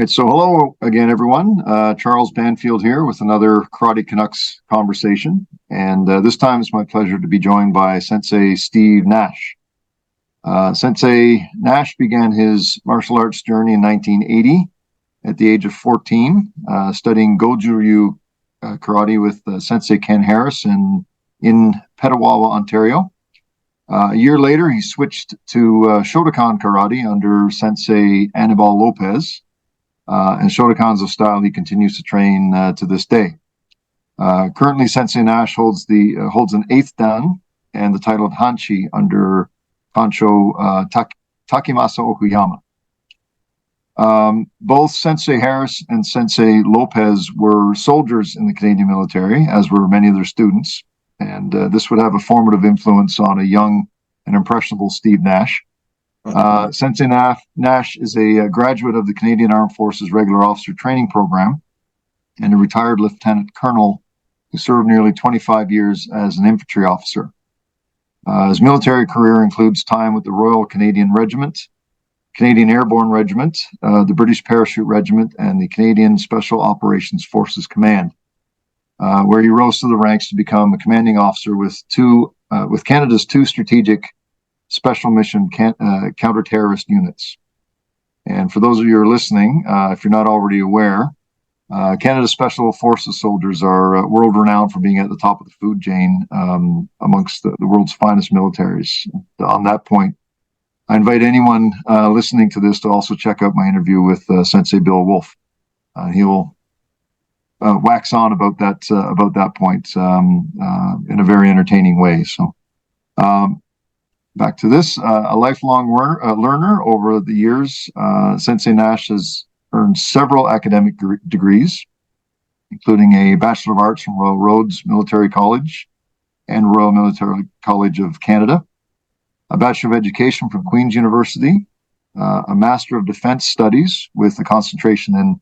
Right, so hello again, everyone. Charles Banfield here with another Karate Canucks conversation. And this time it's my pleasure to be joined by Sensei Steve Nash. Sensei Nash began his martial arts journey in 1980 at the age of 14, studying Goju-Ryu Karate with Sensei Ken Harris in Petawawa, Ontario. A year later, he switched to Shotokan Karate under Sensei Anibal Lopes. And Shotokan's a style he continues to train to this day. Currently, Sensei Nash holds an 8th dan and the title of Hanshi under Kancho Takemasa Okuyama. Both Sensei Harris and Sensei Lopes were soldiers in the Canadian military, as were many of their students, and this would have a formative influence on a young and impressionable Steve Nash. Sensei Nash is a graduate of the Canadian Armed Forces Regular Officer Training Program and a retired lieutenant colonel who served nearly 25 years as an infantry officer. His military career includes time with the Royal Canadian Regiment, Canadian Airborne Regiment, the British Parachute Regiment, and the Canadian Special Operations Forces Command, where he rose to the ranks to become a commanding officer with Canada's two strategic special mission counter-terrorist units. And for those of you who are listening, if you're not already aware, Canada's Special Forces soldiers are world-renowned for being at the top of the food chain amongst the world's finest militaries. On that point, I invite anyone listening to this to also check out my interview with Sensei Bill Wolf. He will wax on about that point in a very entertaining way. So. Back to this, a lifelong learner over the years, Sensei Nash has earned several academic degrees, including a Bachelor of Arts from Royal Roads Military College and Royal Military College of Canada, a Bachelor of Education from Queen's University, a Master of Defense Studies with a concentration in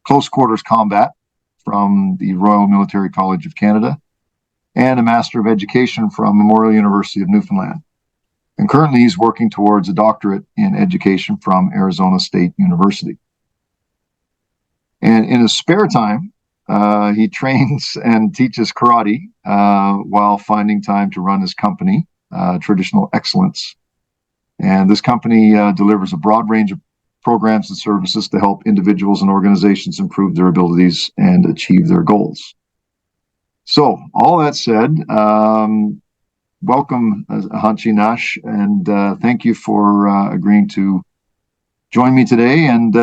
close quarters combat from the Royal Military College of Canada, and a Master of Education from Memorial University of Newfoundland. And currently he's working towards a doctorate in education from Arizona State University. And in his spare time, he trains and teaches karate while finding time to run his company, Traditional Excellence. And this company delivers a broad range of programs and services to help individuals and organizations improve their abilities and achieve their goals. So, all that said, welcome, Hanshi Nash, and thank you for agreeing to join me today and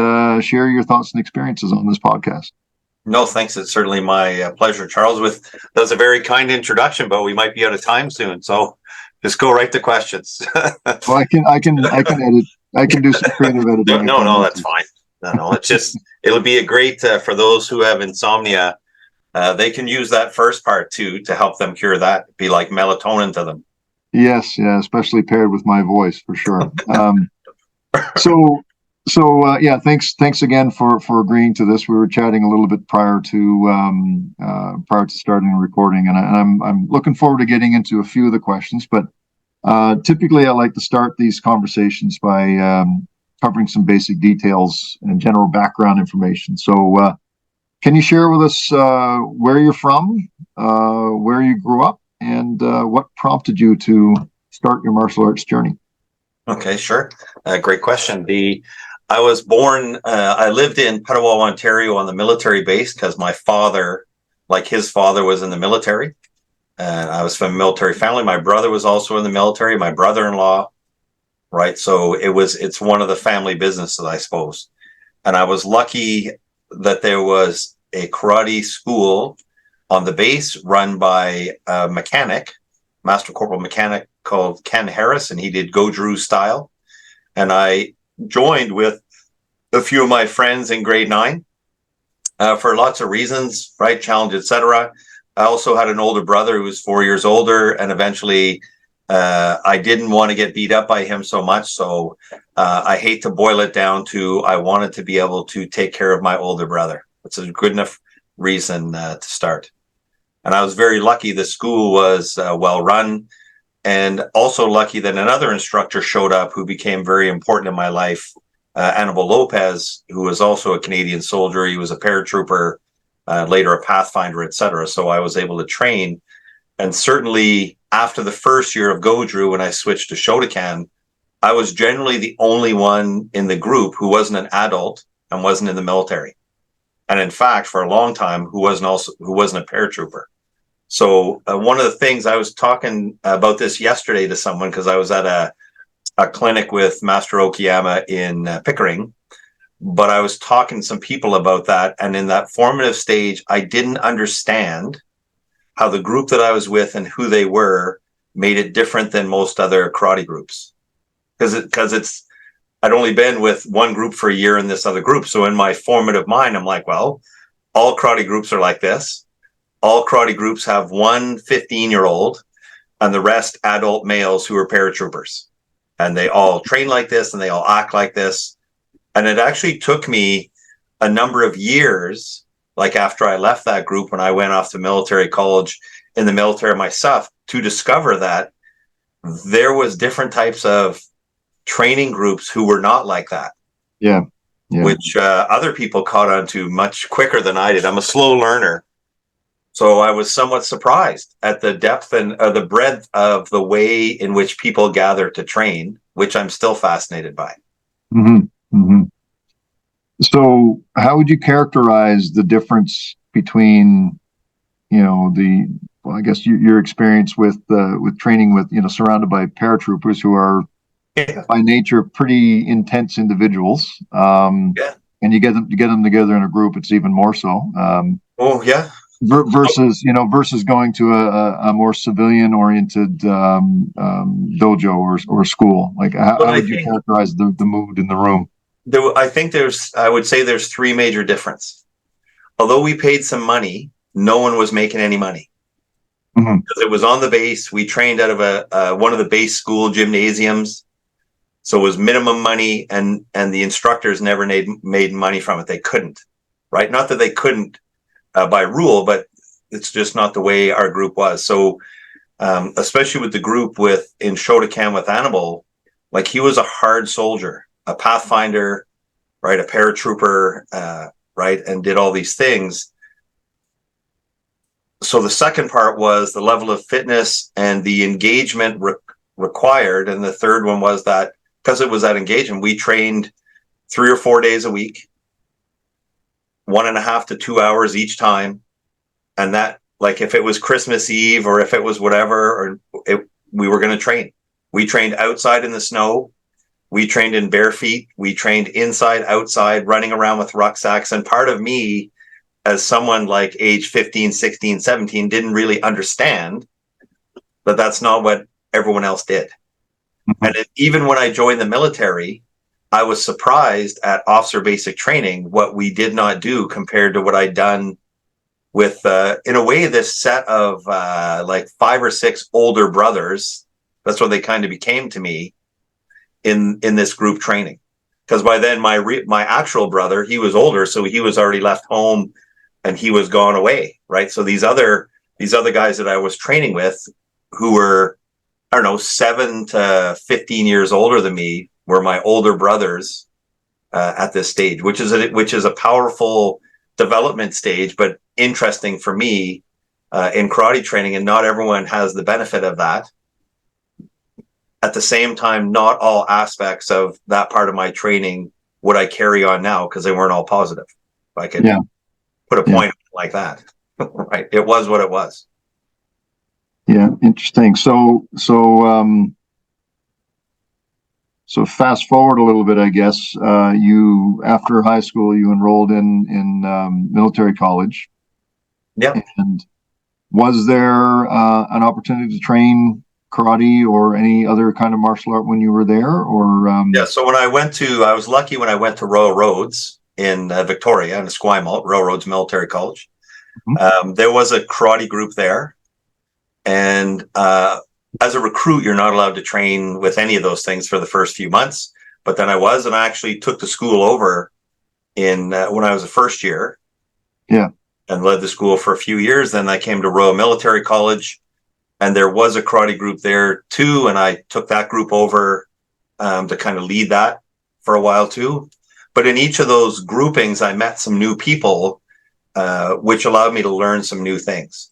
share your thoughts and experiences on this podcast. No, thanks. It's certainly my pleasure, Charles. That was a very kind introduction, but we might be out of time soon, so just go right to questions. Well, I can edit. I can do some creative editing. No, that's fine. No, it's just it'll be a great for those who have insomnia. They can use that first part too to help them cure that. Be like melatonin to them. Yes, yeah, especially paired with my voice for sure. Yeah, thanks again for agreeing to this. We were chatting a little bit prior to starting the recording, and I'm looking forward to getting into a few of the questions. But typically, I like to start these conversations by covering some basic details and general background information. So. Can you share with us where you're from, where you grew up, and what prompted you to start your martial arts journey? Okay, sure. Great question. I was born, I lived in Petawawa, Ontario on the military base because my father, like his father, was in the military. And I was from a military family. My brother was also in the military, my brother-in-law, right? So it's one of the family businesses, I suppose. And I was lucky that there was a karate school on the base run by a mechanic, Master Corporal mechanic called Ken Harris, and he did Goju-Ryu style. And I joined with a few of my friends in grade 9 for lots of reasons, right? Challenge, etc. I also had an older brother who was 4 years older, and eventually I didn't want to get beat up by him so much. So I hate to boil it down to I wanted to be able to take care of my older brother. It's a good enough reason to start. And I was very lucky. The school was well run, and also lucky that another instructor showed up who became very important in my life Anibal Lopes, who was also a Canadian soldier. He was a paratrooper, later a Pathfinder, etc. So I was able to train. And certainly after the first year of Goju, when I switched to Shotokan, I was generally the only one in the group who wasn't an adult and wasn't in the military. And in fact, for a long time, who wasn't a paratrooper. So one of the things I was talking about this yesterday to someone, because I was at a clinic with Master Okuyama in Pickering, but I was talking to some people about that. And in that formative stage, I didn't understand how the group that I was with and who they were made it different than most other karate groups. Because I'd only been with one group for a year in this other group. So in my formative mind, I'm like, well, all karate groups are like this. All karate groups have one 15-year-old and the rest adult males who are paratroopers. And they all train like this and they all act like this. And it actually took me a number of years, like after I left that group, when I went off to military college in the military myself, to discover that there was different types of training groups who were not like that. Yeah. Which other people caught on to much quicker than I did. I'm a slow learner. So I was somewhat surprised at the depth and the breadth of the way in which people gather to train, which I'm still fascinated by. Mm-hmm. Mm-hmm. So how would you characterize the difference between, I guess your experience with training with, surrounded by paratroopers who are by nature pretty intense individuals. And you get them together in a group, it's even more so. Versus going to a more civilian oriented dojo or school. Like how would you characterize the mood in the room? I would say there's three major differences. Although we paid some money, no one was making any money. Mm-hmm. Because it was on the base. We trained out of one of the base school gymnasiums. So it was minimum money, and the instructors never made money from it. They couldn't, right? Not that they couldn't by rule, but it's just not the way our group was. So especially with the group in Shotokan with Anibal, like he was a hard soldier, a Pathfinder, right? A paratrooper, right? And did all these things. So the second part was the level of fitness and the engagement required. And the third one was that because it was that engagement, we trained 3 or 4 days a week, 1.5 to 2 hours each time. And that, like, if it was Christmas Eve or if it was whatever, we were going to train. We trained outside in the snow. We trained in bare feet. We trained inside, outside, running around with rucksacks. And part of me, as someone like age 15, 16, 17, didn't really understand that that's not what everyone else did. Mm-hmm. And even when I joined the military, I was surprised at officer basic training, what we did not do compared to what I'd done with, in a way, this set of like 5 or 6 older brothers. That's what they kind of became to me in this group training. Because by then my actual brother, he was older, so he was already left home and he was gone away, right? So these other guys that I was training with, who were, I don't know, 7 to 15 years older than me, were my older brothers at this stage, which is a powerful development stage, but interesting for me in karate training, and not everyone has the benefit of that. At the same time, not all aspects of that part of my training would I carry on now, because they weren't all positive. If I could put a point like that, right? It was what it was. Yeah, interesting. So fast forward a little bit, I guess. You, after high school, you enrolled in military college. Yeah. And was there an opportunity to train karate or any other kind of martial art when you were there? Or so when I was lucky when I went to Royal Roads in Victoria, in Esquimalt, Royal Roads Military College. Mm-hmm. There was a karate group there, and as a recruit, you're not allowed to train with any of those things for the first few months. But then I was, and I actually took the school over when I was a first year. Yeah. And led the school for a few years. Then I came to Royal Military College, and there was a karate group there too. And I took that group over to kind of lead that for a while too. But in each of those groupings, I met some new people, which allowed me to learn some new things.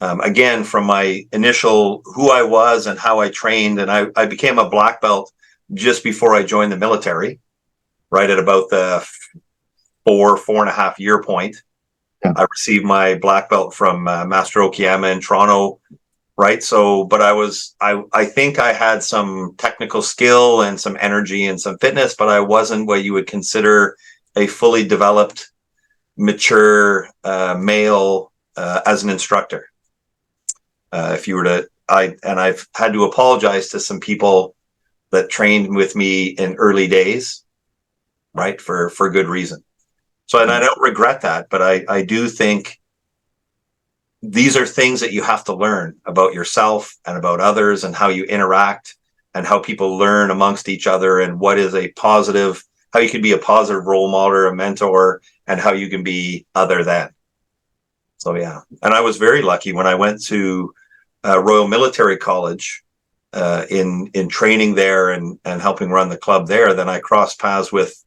Again, from my initial who I was and how I trained, and I became a black belt just before I joined the military, right at about the 4.5 year point. Yeah. I received my black belt from Master Okuyama in Toronto, right? So, but I think I had some technical skill and some energy and some fitness, but I wasn't what you would consider a fully developed, mature male as an instructor. If you were to, I've had to apologize to some people that trained with me in early days, right? For good reason. So, and I don't regret that, but I do think these are things that you have to learn about yourself and about others and how you interact and how people learn amongst each other and what is a positive, how you can be a positive role model, a mentor, and how you can be other than. So, yeah. And I was very lucky when I went to Royal Military College in training there and helping run the club there. Then I crossed paths with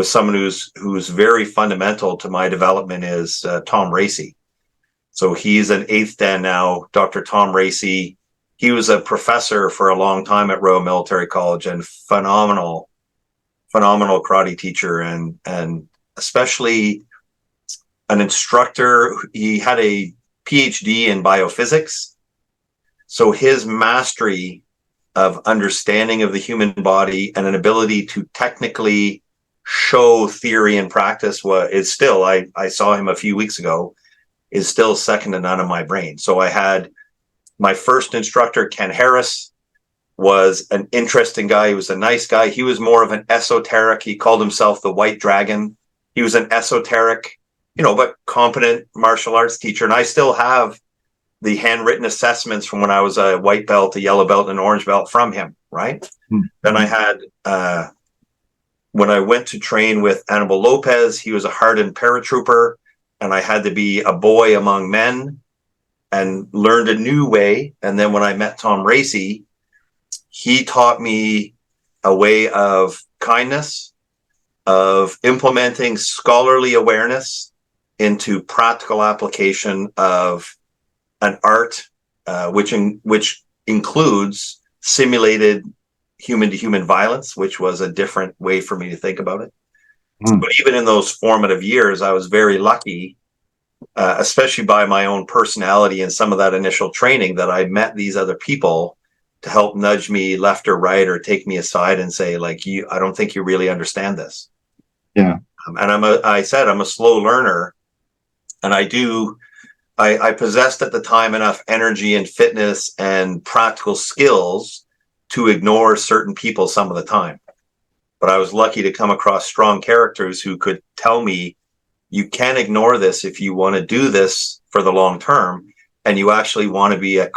someone who's very fundamental to my development is Tom Racy. So he's an 8th Dan now, Dr. Tom Racy. He was a professor for a long time at Royal Military College and phenomenal karate teacher and especially an instructor. He had a PhD in biophysics. So his mastery of understanding of the human body and an ability to technically show theory and practice is still, I saw him a few weeks ago, is still second to none in my brain. So I had my first instructor, Ken Harris, was an interesting guy. He was a nice guy. He was more of an esoteric. He called himself the White Dragon. He was an esoteric, but competent martial arts teacher. And I still have the handwritten assessments from when I was a white belt, a yellow belt, and an orange belt from him, right? Mm-hmm. Then I had, when I went to train with Anibal Lopes, he was a hardened paratrooper, and I had to be a boy among men and learned a new way. And then when I met Tom Racy, he taught me a way of kindness, of implementing scholarly awareness into practical application of an art, which includes simulated human-to-human violence, which was a different way for me to think about it. But even in those formative years, I was very lucky, especially by my own personality and some of that initial training, that I met these other people to help nudge me left or right or take me aside and say, like, I don't think you really understand this. Yeah. And I'm a slow learner, and I possessed at the time enough energy and fitness and practical skills to ignore certain people some of the time. But I was lucky to come across strong characters who could tell me, you can't ignore this if you want to do this for the long term, and you actually want to be a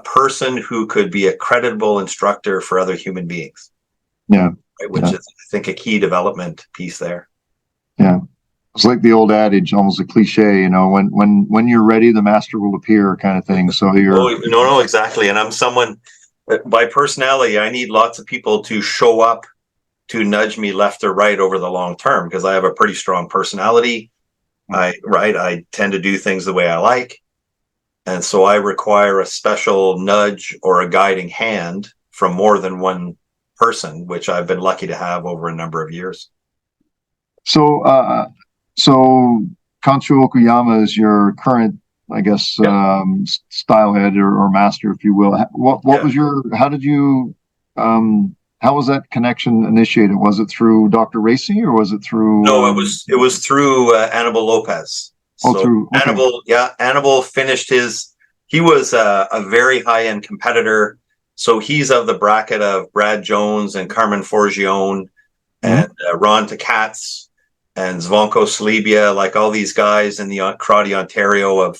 person who could be a creditable instructor for other human beings. Yeah. Right? Which is, I think, a key development piece there. Yeah. It's like the old adage, almost a cliche, when you're ready, the master will appear, kind of thing. So you're no, exactly. And I'm someone, by personality, I need lots of people to show up to nudge me left or right over the long term, because I have a pretty strong personality. I tend to do things the way I like. And so I require a special nudge or a guiding hand from more than one person, which I've been lucky to have over a number of years. So Kancho Takemasa is your current, I guess, style head or master, if you will. What was how was that connection initiated? Was it through Dr. Racy or was it through? No, it was through Anibal Lopes. So Anibal finished he was a very high-end competitor. So he's of the bracket of Brad Jones and Carmen Forgione and Ron Takats and Zvonko Slebia, like all these guys in the Karate Ontario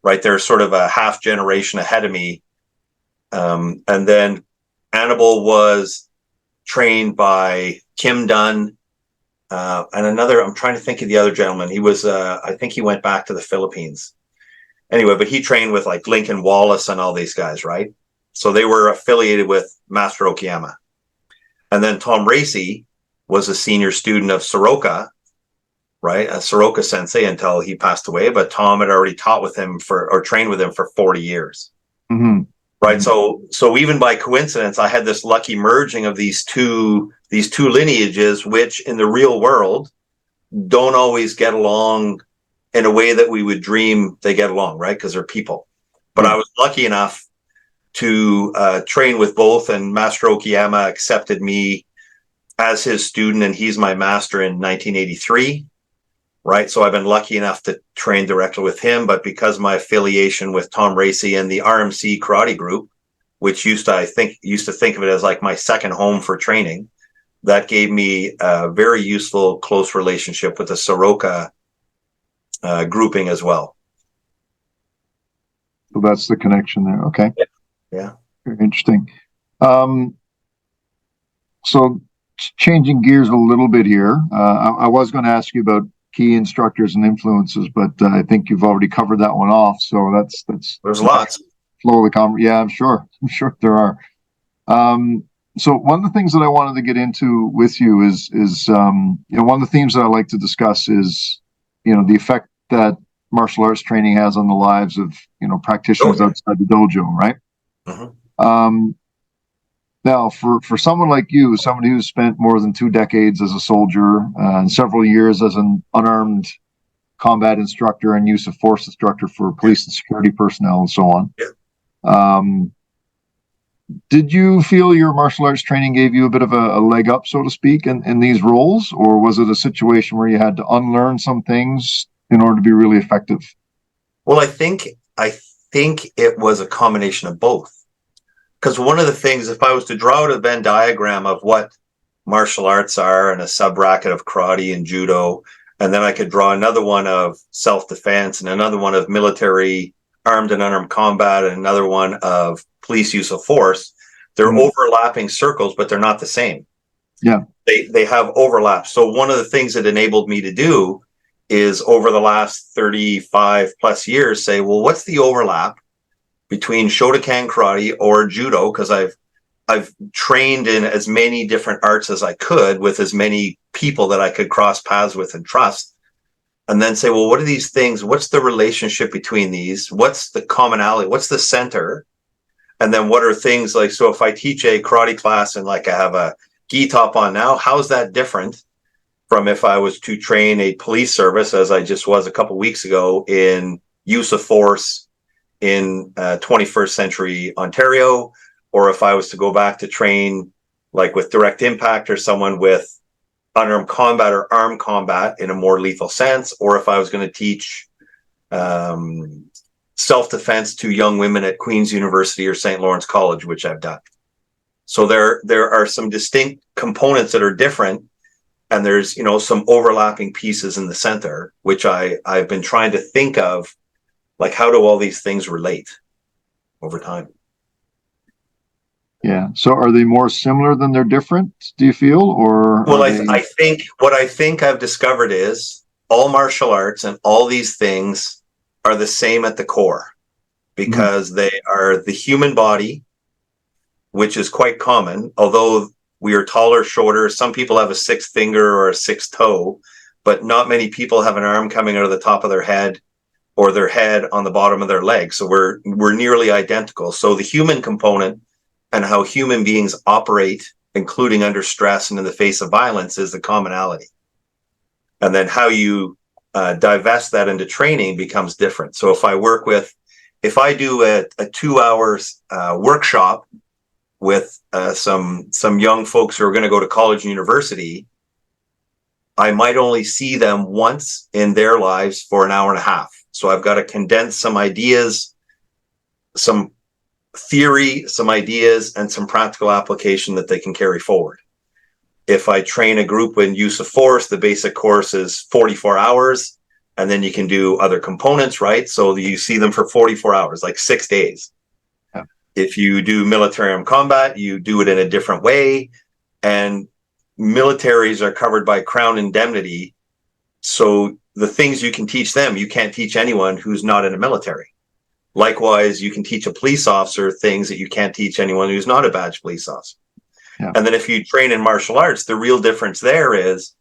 they're sort of a half generation ahead of me. And then Anibal was trained by Kim Dunn and another, I'm trying to think of the other gentleman. He was, I think he went back to the Philippines. Anyway, but he trained with like Lincoln Wallace and all these guys, right? So they were affiliated with Master Okuyama. And then Tom Racy was a senior student of Soroka, right? A Soroka sensei until he passed away. But Tom had already taught with him or trained with him for 40 years. Mm-hmm. Right. Mm-hmm. So even by coincidence, I had this lucky merging of these two lineages, which in the real world don't always get along in a way that we would dream they get along, right? Because they're people. But I was lucky enough to train with both, and Master Okuyama accepted me as his student, and he's my master in 1983. Right. So I've been lucky enough to train directly with him. But because of my affiliation with Tom Racy and the RMC karate group, which used to think of it as like my second home for training, that gave me a very useful, close relationship with the Soroka grouping as well. So that's the connection there. Okay. Yeah. Very interesting. So changing gears a little bit here, I was going to ask you about key instructors and influences, but I think you've already covered that one off. So there's lots. Flow of the conversation. Yeah, I'm sure there are. So one of the things that I wanted to get into with you is one of the themes that I like to discuss is the effect that martial arts training has on the lives of practitioners outside the dojo, right? Mm-hmm. Now, for someone like you, somebody who's spent more than 2 decades as a soldier and several years as an unarmed combat instructor and use of force instructor for police and security personnel and so on, did you feel your martial arts training gave you a bit of a leg up, so to speak, in these roles? Or was it a situation where you had to unlearn some things in order to be really effective? Well, I think it was a combination of both. Because one of the things, if I was to draw out a Venn diagram of what martial arts are and a sub-bracket of karate and judo, and then I could draw another one of self-defense and another one of military armed and unarmed combat and another one of police use of force, they're overlapping circles, but they're not the same. Yeah. They have overlap. So one of the things that enabled me to do is over the last 35 plus years say, well, what's the overlap between Shotokan Karate or Judo? Because I've trained in as many different arts as I could with as many people that I could cross paths with and trust. And then say, well, what are these things? What's the relationship between these? What's the commonality? What's the center? And then what are things like, so if I teach a karate class and like I have a gi top on now, how's that different from if I was to train a police service, as I just was a couple of weeks ago, in use of force in 21st century Ontario, or if I was to go back to train like with direct impact or someone with unarmed combat or armed combat in a more lethal sense, or if I was going to teach self-defense to young women at Queen's University or St. Lawrence College, which I've done. So there are some distinct components that are different, and there's some overlapping pieces in the center, which I've been trying to think of, like how do all these things relate over time? Yeah. So are they more similar than they're different, do you feel? Or well, I think I've discovered is all martial arts and all these things are the same at the core, because they are the human body, which is quite common, although we are taller, shorter. Some people have a 6th finger or a 6th toe, but not many people have an arm coming out of the top of their head or their head on the bottom of their leg. So we're nearly identical. So the human component and how human beings operate, including under stress and in the face of violence, is the commonality. And then how you divest that into training becomes different. So if I do a 2-hour workshop with some young folks who are going to go to college and university, I might only see them once in their lives for an hour and a half. So I've got to condense some ideas, some theory, some ideas, and some practical application that they can carry forward. If I train a group in use of force, the basic course is 44 hours, and then you can do other components, right? So you see them for 44 hours, like 6 days. Yeah. If you do military armed combat, you do it in a different way, and militaries are covered by Crown indemnity. So the things you can teach them, you can't teach anyone who's not in a military. Likewise, you can teach a police officer things that you can't teach anyone who's not a badge police officer. Yeah. And then if you train in martial arts, the real difference there is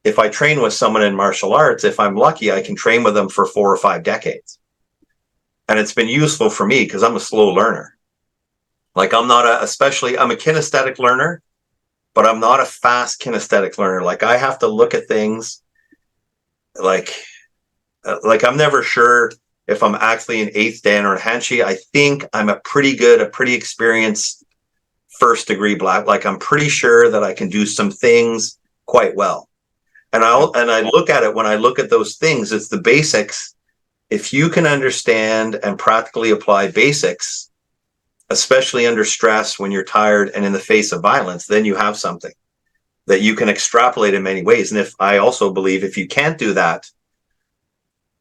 if I train with someone in martial arts, if I'm lucky, I can train with them for 4 or 5 decades. And it's been useful for me because I'm a slow learner. Like I'm not I'm a kinesthetic learner, but I'm not a fast kinesthetic learner. Like I have to look at things like I'm never sure if I'm actually an 8th dan or a Hanshi. I think I'm a pretty experienced first degree black. Like I'm pretty sure that I can do some things quite well. And I look at it, when I look at those things, it's the basics. If you can understand and practically apply basics, especially under stress, when you're tired and in the face of violence, then you have something that you can extrapolate in many ways. And I also believe if you can't do that,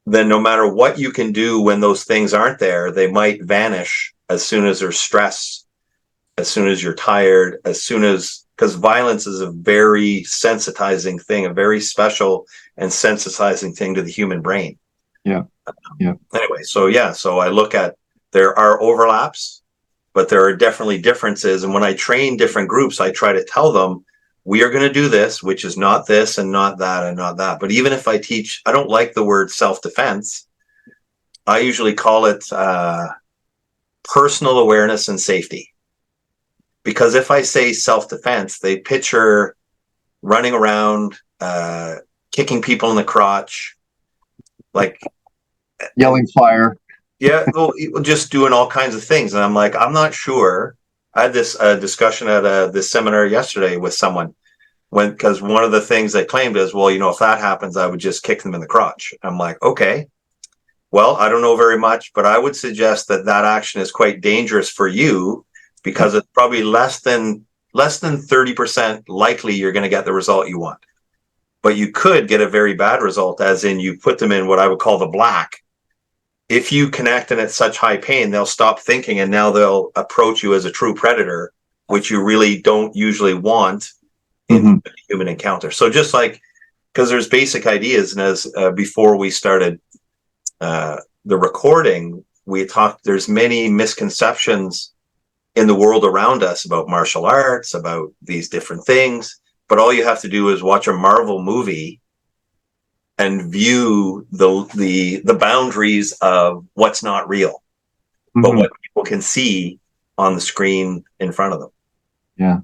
then no matter what you can do when those things aren't there, they might vanish as soon as there's stress, as soon as you're tired, because violence is a very sensitizing thing, a very special and sensitizing thing to the human brain. Yeah. Yeah. Anyway, so I look at, there are overlaps, but there are definitely differences. And when I train different groups, I try to tell them, we are going to do this, which is not this and not that and not that. But even if I teach, I don't like the word self-defense. I usually call it personal awareness and safety. Because if I say self-defense, they picture running around, kicking people in the crotch, like yelling fire. Yeah, well, just doing all kinds of things. And I'm like, I'm not sure. I had this discussion at this seminar yesterday with someone, because one of the things they claimed is, well, if that happens, I would just kick them in the crotch. I'm like, okay, well, I don't know very much, but I would suggest that action is quite dangerous for you, because it's probably less than 30% likely you're going to get the result you want. But you could get a very bad result, as in you put them in what I would call the black. If you connect and it's such high pain, they'll stop thinking and now they'll approach you as a true predator, which you really don't usually want in a human encounter. So just like, because there's basic ideas, and as before we started the recording, we talked, there's many misconceptions in the world around us about martial arts, about these different things. But all you have to do is watch a Marvel movie and view the boundaries of what's not real, but what people can see on the screen in front of them. Yeah.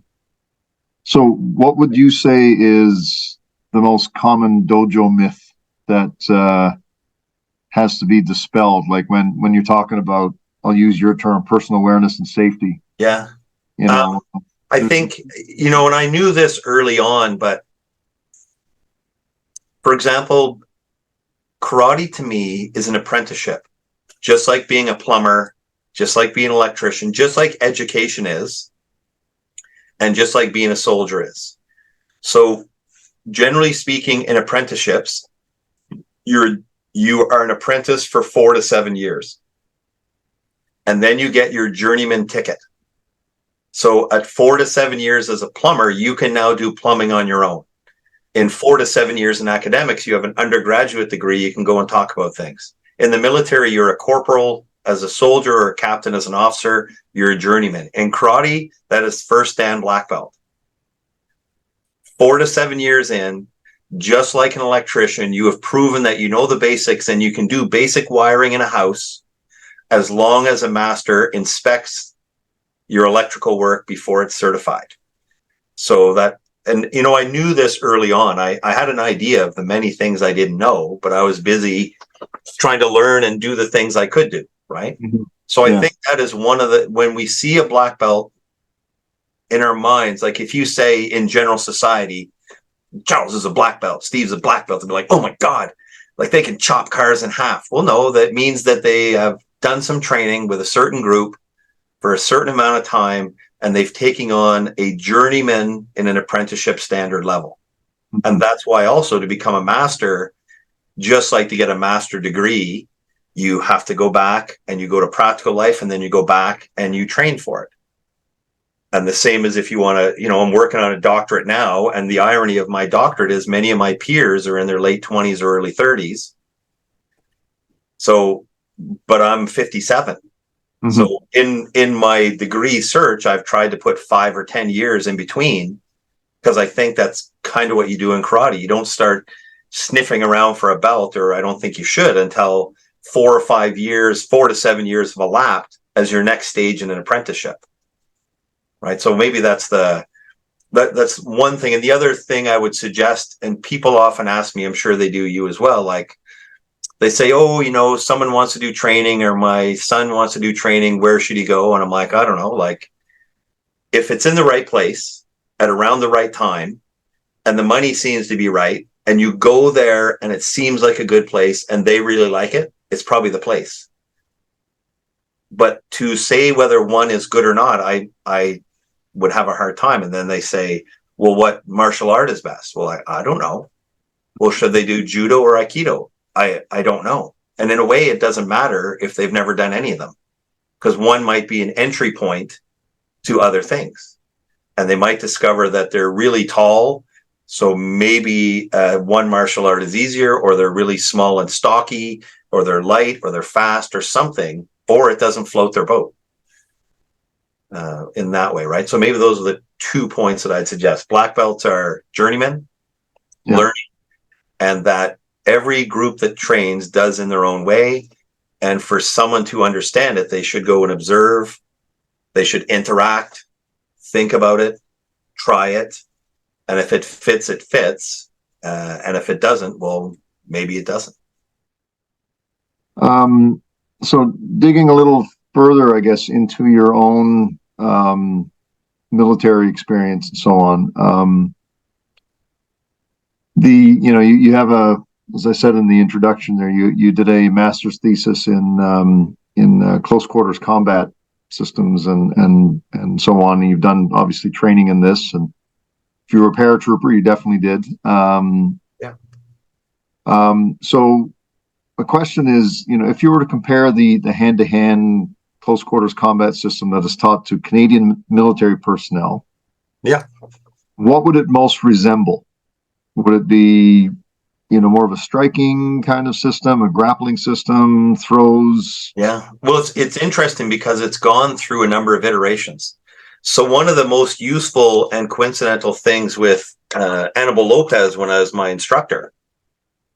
So what would you say is the most common dojo myth that has to be dispelled? Like when you're talking about, I'll use your term, personal awareness and safety. Yeah. I think, and I knew this early on, but for example, karate to me is an apprenticeship, just like being a plumber, just like being an electrician, just like education is, and just like being a soldier is. So generally speaking, in apprenticeships, you are an apprentice for 4 to 7 years. And then you get your journeyman ticket. So at 4 to 7 years as a plumber, you can now do plumbing on your own. In 4 to 7 years in academics, you have an undergraduate degree. You can go and talk about things. In the military, you're a corporal as a soldier, or a captain as an officer. You're a journeyman. In karate, that is first dan black belt. 4 to 7 years in, just like an electrician, you have proven that you know the basics and you can do basic wiring in a house as long as a master inspects your electrical work before it's certified. So that, and I knew this early on. I had an idea of the many things I didn't know, but I was busy trying to learn and do the things I could do, right? So I think that is one of the, when we see a black belt in our minds, like if you say in general society, Charles is a black belt, Steve's a black belt, they'll be like, oh my God, like they can chop cars in half. Well, no, that means that they have done some training with a certain group for a certain amount of time, and they've taken on a journeyman in an apprenticeship standard level. And that's why also to become a master, just like to get a master degree, you have to go back and you go to practical life, and then you go back and you train for it. And the same as if you want to, I'm working on a doctorate now, and the irony of my doctorate is many of my peers are in their late 20s or early 30s. So, but I'm 57. So in my degree search, I've tried to put 5 or 10 years in between, because I think that's kind of what you do in karate. You don't start sniffing around for a belt, or I don't think you should, until 4 or 5 years, 4 to 7 years have elapsed as your next stage in an apprenticeship. Right. So maybe that's one thing. And the other thing I would suggest, and people often ask me, I'm sure they do you as well, like they say, oh, someone wants to do training, or my son wants to do training, where should he go? And I'm like, I don't know, like if it's in the right place at around the right time and the money seems to be right, and you go there and it seems like a good place and they really like it, it's probably the place. But to say whether one is good or not, I would have a hard time. And then they say, well, what martial art is best? Well, I don't know. Well, should they do judo or aikido? I don't know. And in a way, it doesn't matter if they've never done any of them, because one might be an entry point to other things. And they might discover that they're really tall, so maybe one martial art is easier, or they're really small and stocky, or they're light, or they're fast, or something, or it doesn't float their boat in that way, right? So maybe those are the 2 points that I'd suggest. Black belts are journeymen, learning, and that every group that trains does in their own way. And for someone to understand it, they should go and observe, they should interact, think about it, try it. And if it fits, it fits. And if it doesn't, well, maybe it doesn't. So digging a little further, I guess, into your own military experience and so on. You have as I said in the introduction there, you did a master's thesis in close quarters combat systems and so on. And you've done obviously training in this, and if you were a paratrooper, you definitely did. So the question is, if you were to compare the hand-to-hand close quarters combat system that is taught to Canadian military personnel, what would it most resemble? Would it be, more of a striking kind of system, a grappling system, throws? Yeah. Well, it's interesting because it's gone through a number of iterations. So one of the most useful and coincidental things with Anibal Lopes, when I was my instructor,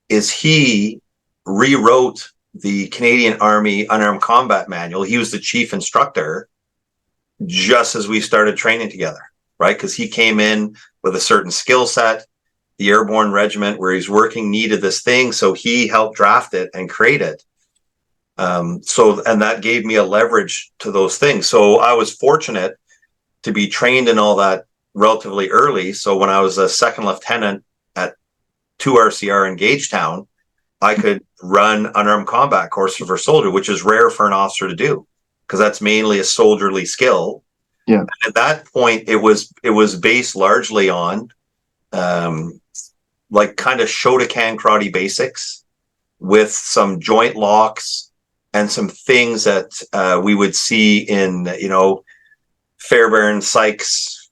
is he rewrote the Canadian Army Unarmed Combat Manual. He was the chief instructor just as we started training together, right? Because he came in with a certain skill set. The Airborne Regiment where he's working needed this thing, so he helped draft it and create it. And that gave me a leverage to those things. So I was fortunate to be trained in all that relatively early. So when I was a second lieutenant at 2 RCR in Gagetown, I could run unarmed combat courses for soldier, which is rare for an officer to do, because that's mainly a soldierly skill. Yeah. And at that point, it was based largely on like kind of Shotokan Karate basics with some joint locks and some things that we would see in, Fairbairn Sykes,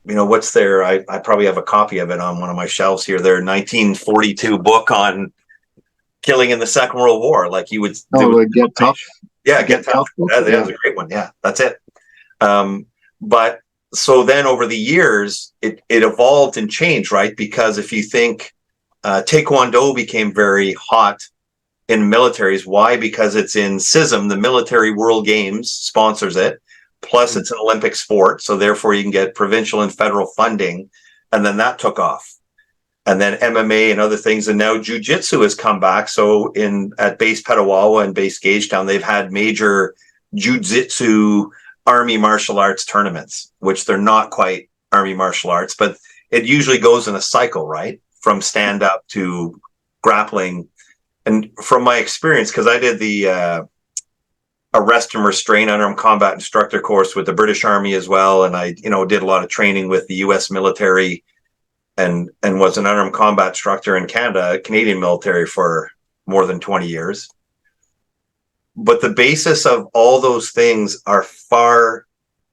what's their, I probably have a copy of it on one of my shelves here, their 1942 book on killing in the Second World War. Like you would Get Tough. Yeah, Get Tough. That was a great one. Yeah, that's it. But so then over the years, it evolved and changed, right? Because if you think Taekwondo became very hot in militaries. Why? Because it's in CISM, the Military World Games sponsors it. Plus it's an Olympic sport. So therefore you can get provincial and federal funding. And then that took off. And then MMA and other things. And now jiu-jitsu has come back. So at base Petawawa and base Gagetown, they've had major jiu-jitsu Army martial arts tournaments, which they're not quite Army martial arts, but it usually goes in a cycle, right? From stand up to grappling. And from my experience, because I did the arrest and restrain unarmed combat instructor course with the British Army as well. And I, did a lot of training with the US military and was an unarmed combat instructor in Canada, Canadian military for more than 20 years. But the basis of all those things are far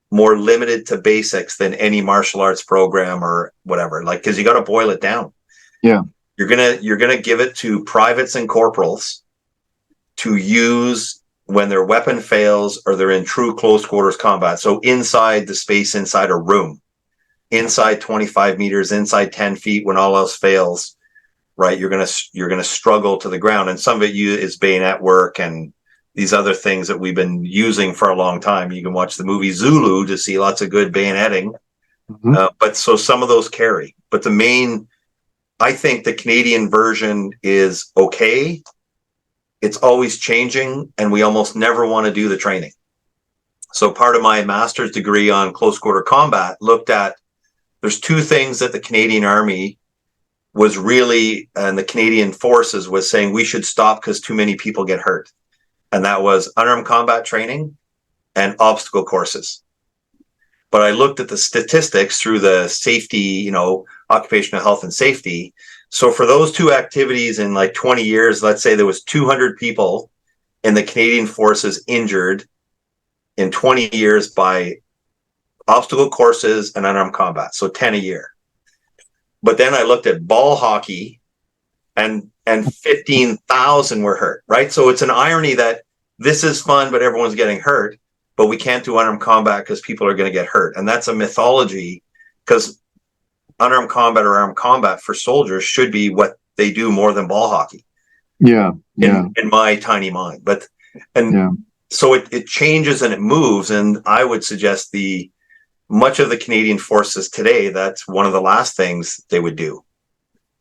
more limited to basics than any martial arts program or whatever. Like, because you got to boil it down. Yeah, you're gonna give it to privates and corporals to use when their weapon fails or they're in true close quarters combat. So inside the space, inside a room, inside 25 meters, inside 10 feet, when all else fails, right? You're gonna struggle to the ground, and some of it is bayonet work and these other things that we've been using for a long time. You can watch the movie Zulu to see lots of good bayoneting, but so some of those carry. But the main, I think the Canadian version is okay. It's always changing, and we almost never want to do the training. So part of my master's degree on close quarter combat looked at, there's two things that the Canadian Army was really, and the Canadian Forces was saying we should stop because too many people get hurt. And that was unarmed combat training and obstacle courses. But I looked at the statistics through the safety, occupational health and safety. So for those two activities in like 20 years, let's say there was 200 people in the Canadian Forces injured in 20 years by obstacle courses and unarmed combat. So 10 a year. But then I looked at ball hockey and 15,000 were hurt, right? So it's an irony that this is fun, but everyone's getting hurt, but we can't do unarmed combat because people are going to get hurt. And that's a mythology, because unarmed combat or armed combat for soldiers should be what they do more than ball hockey. Yeah. In my tiny mind. So it changes and it moves. And I would suggest much of the Canadian Forces today, that's one of the last things they would do.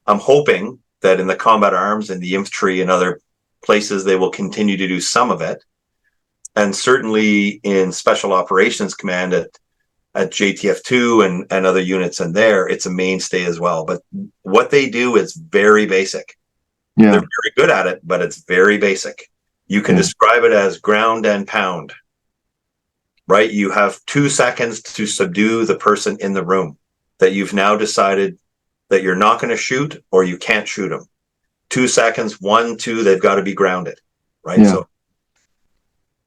I'm hoping that in the combat arms and the infantry and other places, they will continue to do some of it. And certainly in Special Operations Command at JTF2 and other units in there, it's a mainstay as well. But what they do is very basic. Yeah. They're very good at it, but it's very basic. You can describe it as ground and pound, right? You have 2 seconds to subdue the person in the room that you've now decided that you're not going to shoot, or you can't shoot them. 2 seconds, 1, 2, they've got to be grounded, right? Yeah.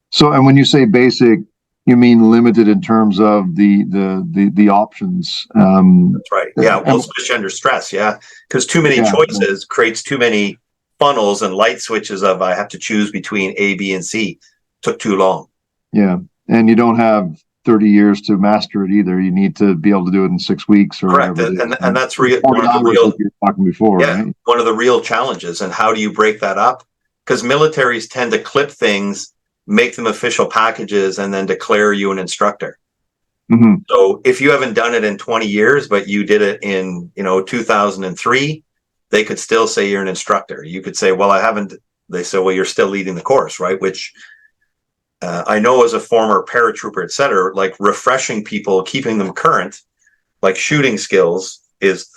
So, and when you say basic, you mean limited in terms of the options. That's right. Yeah, well, especially under stress. Yeah, because too many choices creates too many funnels and light switches of I have to choose between A, B, and C. Took too long. Yeah, and you don't have 30 years to master it either. You need to be able to do it in 6 weeks or correct. And that's one of the real, like you were talking before, right? One of the real challenges. And how do you break that up? Because militaries tend to clip things, make them official packages, and then declare you an instructor. Mm-hmm. So if you haven't done it in 20 years, but you did it in 2003, they could still say you're an instructor. You could say, well, I haven't. They say, well, you're still leading the course, right? Which I know as a former paratrooper, et cetera, like refreshing people, keeping them current, like shooting skills is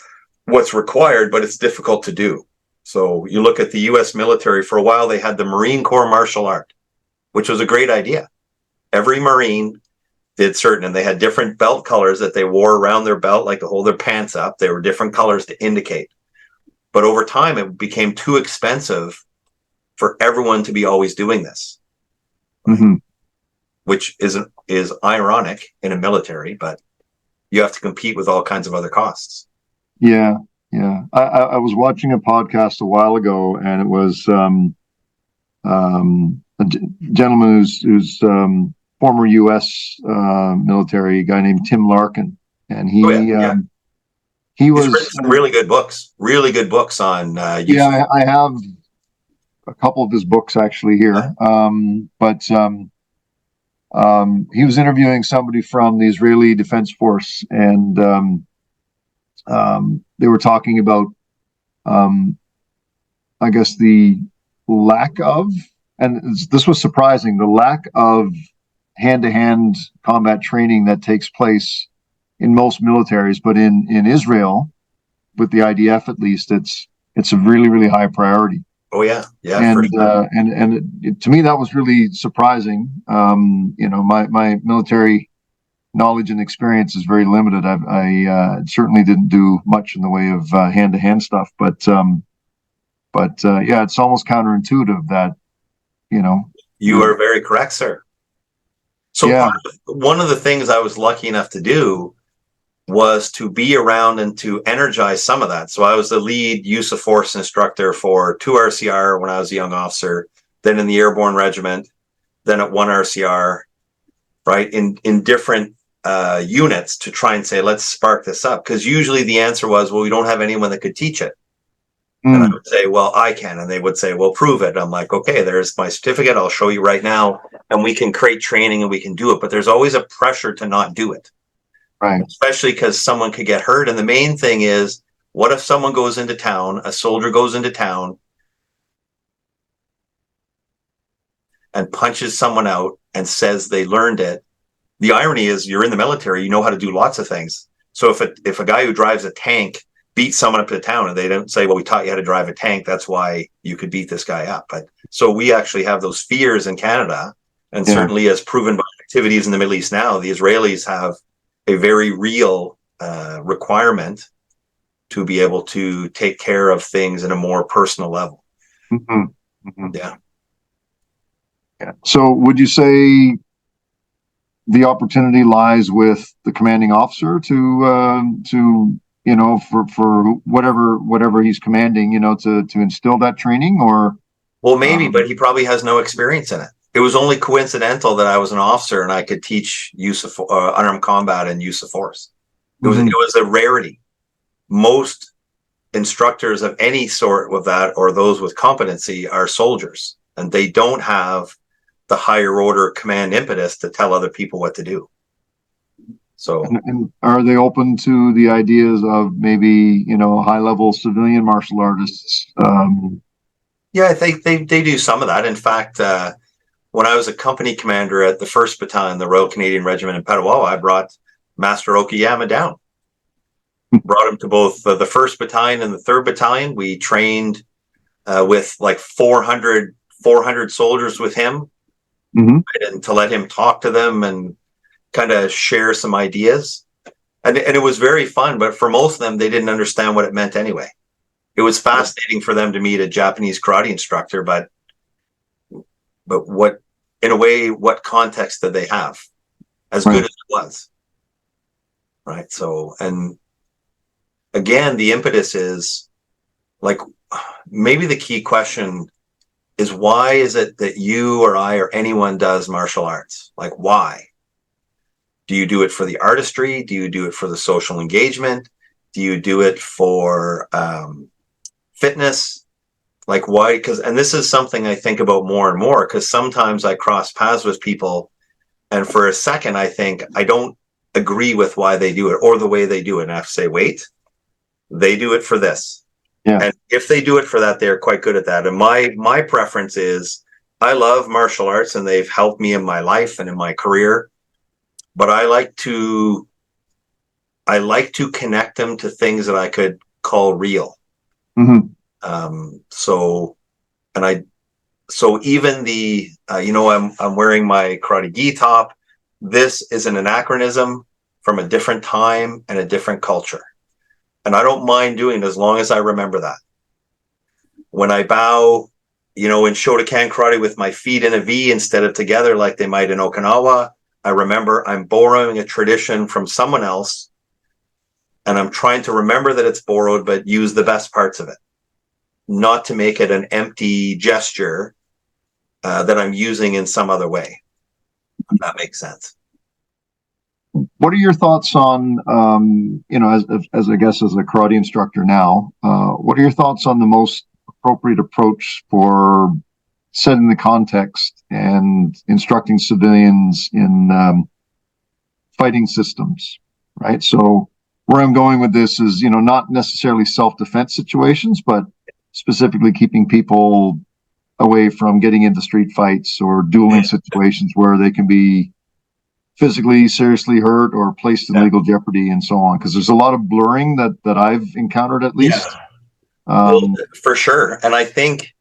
what's required, but it's difficult to do. So you look at the U.S. military, for a while, they had the Marine Corps martial art, which was a great idea. Every Marine did certain, and they had different belt colors that they wore around their belt, like to hold their pants up. They were different colors to indicate. But over time, it became too expensive for everyone to be always doing this, mm-hmm. which is ironic in a military, but you have to compete with all kinds of other costs. Yeah, yeah. I was watching a podcast a while ago, and it was a gentleman who's former U.S. Military, a guy named Tim Larkin, and he was written some really good books on. I have a couple of his books actually here, but he was interviewing somebody from the Israeli Defense Force, and they were talking about, I guess, the lack of, and this was surprising, the lack of hand-to-hand combat training that takes place in most militaries, but in Israel, with the IDF at least, it's a really, really high priority. Oh yeah, yeah. And to me that was really surprising. My military knowledge and experience is very limited. I certainly didn't do much in the way of hand-to-hand stuff, but it's almost counterintuitive that You are very correct, sir. So one of the things I was lucky enough to do was to be around and to energize some of that. So I was the lead use of force instructor for 2 RCR when I was a young officer, then in the Airborne Regiment, then at one RCR, right, in different units to try and say, let's spark this up. Because usually the answer was, well, we don't have anyone that could teach it. And I would say, well, I can. And they would say, well, prove it. I'm like, okay, there's my certificate. I'll show you right now. And we can create training and we can do it. But there's always a pressure to not do it. Right. Especially because someone could get hurt. And the main thing is, what if someone goes into town, a soldier goes into town and punches someone out and says they learned it? The irony is, you're in the military, you know how to do lots of things. So if a guy who drives a tank beat someone up to town and they don't say, well, we taught you how to drive a tank, that's why you could beat this guy up. But so we actually have those fears in Canada, and certainly as proven by activities in the Middle East now, the Israelis have a very real requirement to be able to take care of things in a more personal level. Yeah. So would you say the opportunity lies with the commanding officer to you know, for whatever he's commanding, you know, to instill that training? Or well, maybe, but he probably has no experience in it. It was only coincidental that I was an officer and I could teach use of unarmed combat and use of force. It was a rarity. Most instructors of any sort with that, or those with competency, are soldiers, and they don't have the higher order command impetus to tell other people what to do. So, and are they open to the ideas of maybe, you know, high level civilian martial artists? Yeah, I think they do some of that. In fact, when I was a company commander at the 1st Battalion, the Royal Canadian Regiment in Petawawa, I brought Master Okuyama down. Brought him to both the 1st Battalion and the 3rd Battalion. We trained with like 400 soldiers with him, right, and to let him talk to them and kind of share some ideas. And it was very fun, but for most of them, they didn't understand what it meant anyway. It was fascinating for them to meet a Japanese karate instructor, but what, in a way, what context did they have? As good as it was. Right. So, and again, the impetus is like, maybe the key question is, why is it that you or I or anyone does martial arts? Like, why? Do you do it for the artistry? Do you do it for the social engagement? Do you do it for fitness? Like, why? And this is something I think about more and more, because sometimes I cross paths with people and for a second I think I don't agree with why they do it or the way they do it. And I have to say, wait, they do it for this. Yeah. And if they do it for that, they're quite good at that. And my preference is, I love martial arts and they've helped me in my life and in my career. But I like to connect them to things that I could call real. So even the you know, I'm wearing my karate gi top. This is an anachronism from a different time and a different culture, and I don't mind doing it as long as I remember that. When I bow, you know, in Shotokan Karate with my feet in a V instead of together like they might in Okinawa, I remember I'm borrowing a tradition from someone else, and I'm trying to remember that it's borrowed, but use the best parts of it, not to make it an empty gesture that I'm using in some other way. If that makes sense. What are your thoughts on, you know, as I guess as a karate instructor now, what are your thoughts on the most appropriate approach for setting the context and instructing civilians in fighting systems, right? So where I'm going with this is, you know, not necessarily self-defense situations, but specifically keeping people away from getting into street fights or dueling situations where they can be physically seriously hurt or placed in legal jeopardy and so on. Because there's a lot of blurring that I've encountered, at least. Well, for sure. And I think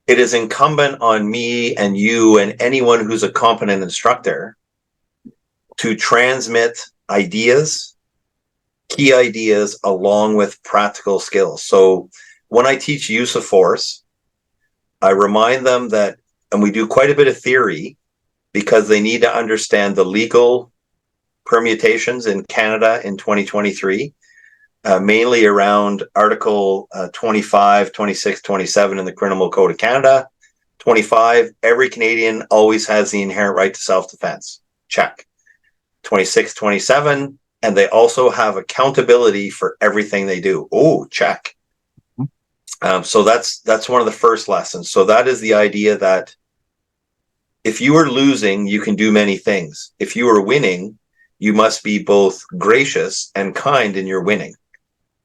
it is incumbent on me and you and anyone who's a competent instructor to transmit ideas, key ideas, along with practical skills. So when I teach use of force, I remind them that, and we do quite a bit of theory, because they need to understand the legal permutations in Canada in 2023, mainly around Article 25, 26, 27 in the Criminal Code of Canada, 25, every Canadian always has the inherent right to self-defense. Check. 26, 27, and they also have accountability for everything they do. Oh, check. So that's one of the first lessons. So that is the idea that if you are losing, you can do many things. If you are winning, you must be both gracious and kind in your winning.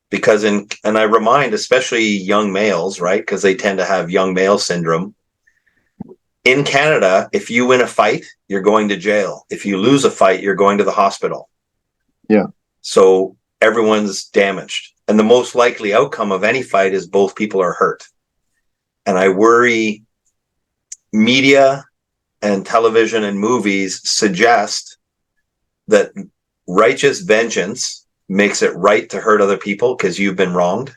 Because and I remind especially young males, right? Because they tend to have young male syndrome. In Canada, if you win a fight, you're going to jail. If you lose a fight, you're going to the hospital. Yeah. So everyone's damaged. And the most likely outcome of any fight is both people are hurt. And I worry media and television and movies suggest that righteous vengeance makes it right to hurt other people because you've been wronged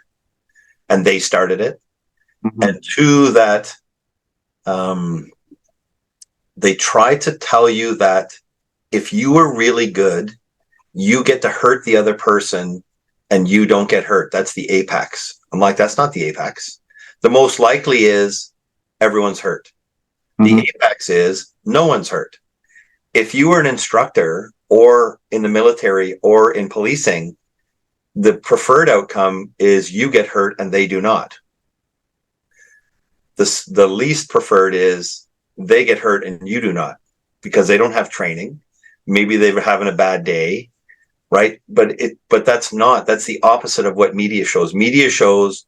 and they started it. Mm-hmm. And two, that they try to tell you that if you are really good, you get to hurt the other person and you don't get hurt. That's the apex. I'm like, that's not the apex. The most likely is everyone's hurt. Mm-hmm. The apex is no one's hurt. If you are an instructor or in the military or in policing, the preferred outcome is you get hurt and they do not. The least preferred is they get hurt and you do not, because they don't have training. Maybe they're having a bad day, right? But that's the opposite of what media shows. Media shows,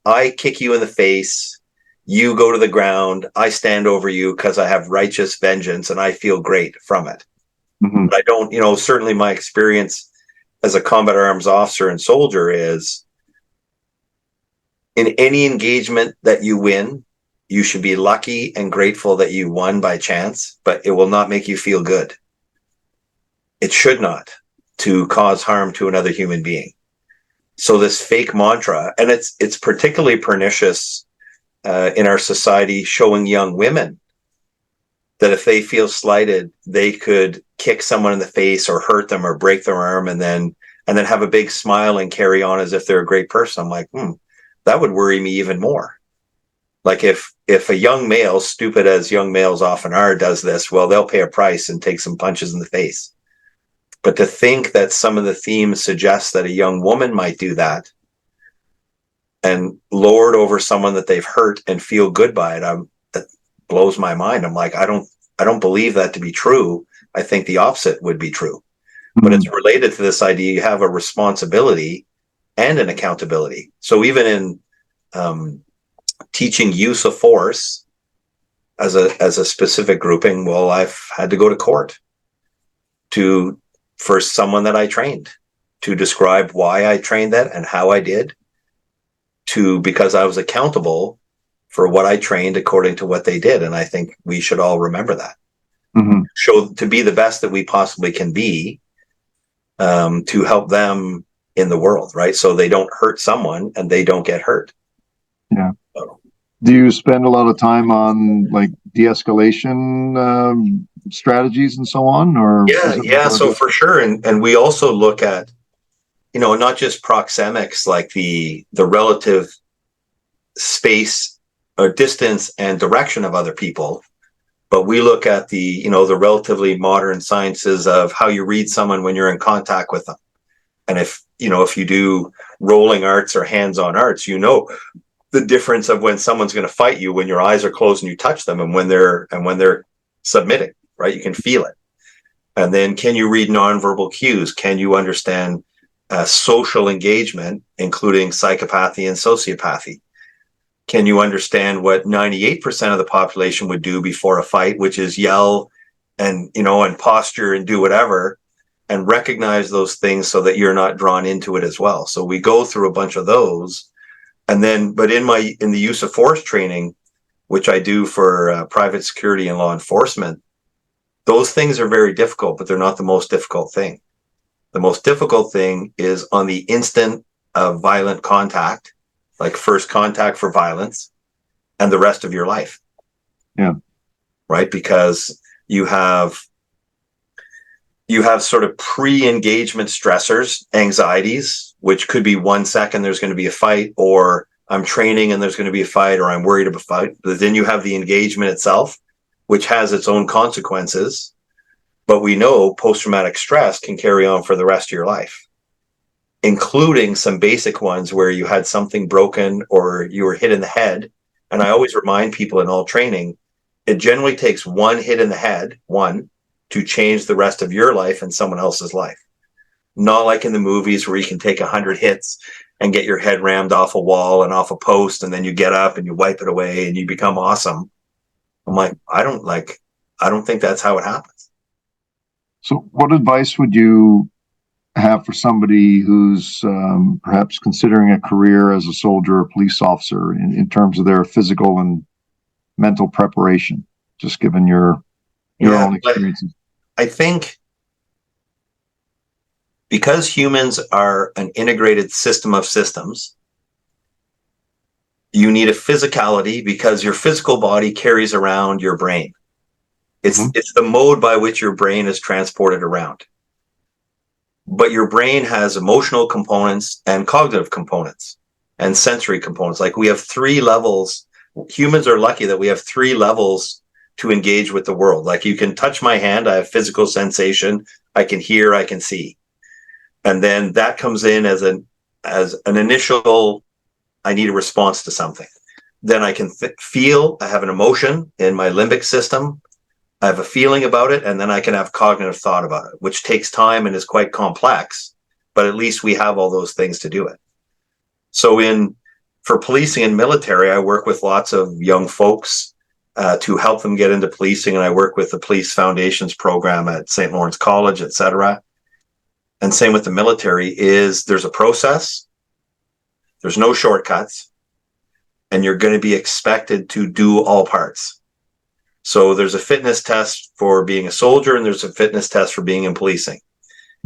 I kick you in the face, you go to the ground, I stand over you because I have righteous vengeance and I feel great from it. Mm-hmm. But I don't, certainly my experience as a combat arms officer and soldier is in any engagement that you win, you should be lucky and grateful that you won by chance, but it will not make you feel good. It should not, to cause harm to another human being. So this fake mantra, and it's particularly pernicious in our society, showing young women that if they feel slighted, they could kick someone in the face or hurt them or break their arm and then have a big smile and carry on as if they're a great person. I'm like, that would worry me even more. Like if a young male, stupid as young males often are, does this, well, they'll pay a price and take some punches in the face. But to think that some of the themes suggest that a young woman might do that and lord over someone that they've hurt and feel good by it, that blows my mind. I'm like, I don't believe that to be true. I think the opposite would be true. Mm-hmm. But it's related to this idea you have a responsibility and an accountability. So even in teaching use of force as a specific grouping, well, I've had to go to court for someone that I trained to describe why I trained that and how I did, because I was accountable for what I trained according to what they did. And I think we should all remember that. Mm-hmm. Show to be the best that we possibly can be, to help them in the world, right? So they don't hurt someone and they don't get hurt. Yeah. So. Do you spend a lot of time on like de-escalation strategies and so on? Or yeah. So for sure, and we also look at, not just proxemics, like the relative space or distance and direction of other people, but we look at the relatively modern sciences of how you read someone when you're in contact with them. And if you do rolling arts or hands-on arts, the difference of when someone's going to fight you when your eyes are closed and you touch them and when they're submitting, right? You can feel it. And then can you read nonverbal cues? Can you understand social engagement, including psychopathy and sociopathy? Can you understand what 98% of the population would do before a fight, which is yell and posture and do whatever, and recognize those things so that you're not drawn into it as well. So we go through a bunch of those. And then, but in the use of force training, which I do for private security and law enforcement, those things are very difficult, but they're not the most difficult thing. The most difficult thing is on the instant of violent contact, like first contact for violence, and the rest of your life. Yeah. Right? Because you have sort of pre-engagement stressors, anxieties, which could be 1 second there's going to be a fight, or I'm training and there's going to be a fight, or I'm worried about a fight. But then you have the engagement itself, which has its own consequences. But we know post-traumatic stress can carry on for the rest of your life, including some basic ones where you had something broken or you were hit in the head. And I always remind people in all training, it generally takes one hit in the head, to change the rest of your life and someone else's life. Not like in the movies where you can take 100 hits and get your head rammed off a wall and off a post, and then you get up and you wipe it away and you become awesome. I'm like, I don't think that's how it happens. So what advice would you have for somebody who's perhaps considering a career as a soldier or police officer in terms of their physical and mental preparation, just given your own experiences? I think because humans are an integrated system of systems, you need a physicality because your physical body carries around your brain. It's the mode by which your brain is transported around. But your brain has emotional components and cognitive components and sensory components. Like we have 3 levels. Humans are lucky that we have 3 levels to engage with the world. Like you can touch my hand, I have physical sensation, I can hear, I can see. And then that comes in as an initial, I need a response to something. Then I can feel, I have an emotion in my limbic system, I have a feeling about it, and then I can have cognitive thought about it, which takes time and is quite complex, but at least we have all those things to do it. So for policing and military, I work with lots of young folks to help them get into policing, and I work with the Police Foundations program at St. Lawrence College, etc. And same with the military, there's a process, there's no shortcuts, and you're going to be expected to do all parts. So there's a fitness test for being a soldier, and there's a fitness test for being in policing.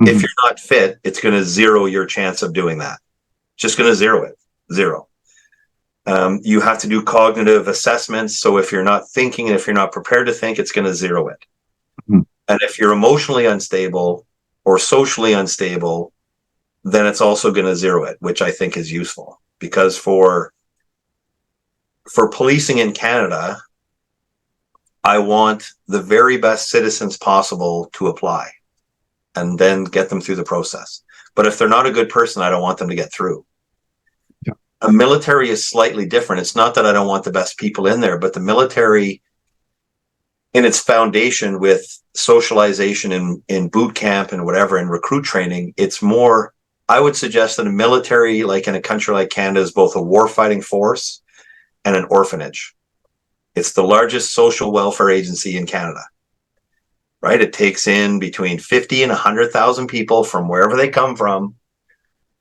Mm-hmm. If you're not fit, it's going to zero your chance of doing that. Just going to zero it. Zero. You have to do cognitive assessments. So if you're not thinking, and if you're not prepared to think, it's going to zero it. Mm-hmm. And if you're emotionally unstable or socially unstable, then it's also going to zero it, which I think is useful. Because for policing in Canada, I want the very best citizens possible to apply and then get them through the process. But if they're not a good person, I don't want them to get through. Yeah. A military is slightly different. It's not that I don't want the best people in there, but the military, in its foundation with socialization in boot camp and whatever, in recruit training, it's more, I would suggest that a military, like in a country like Canada, is both a warfighting force and an orphanage. It's the largest social welfare agency in Canada, right? It takes in between 50 and 100,000 people from wherever they come from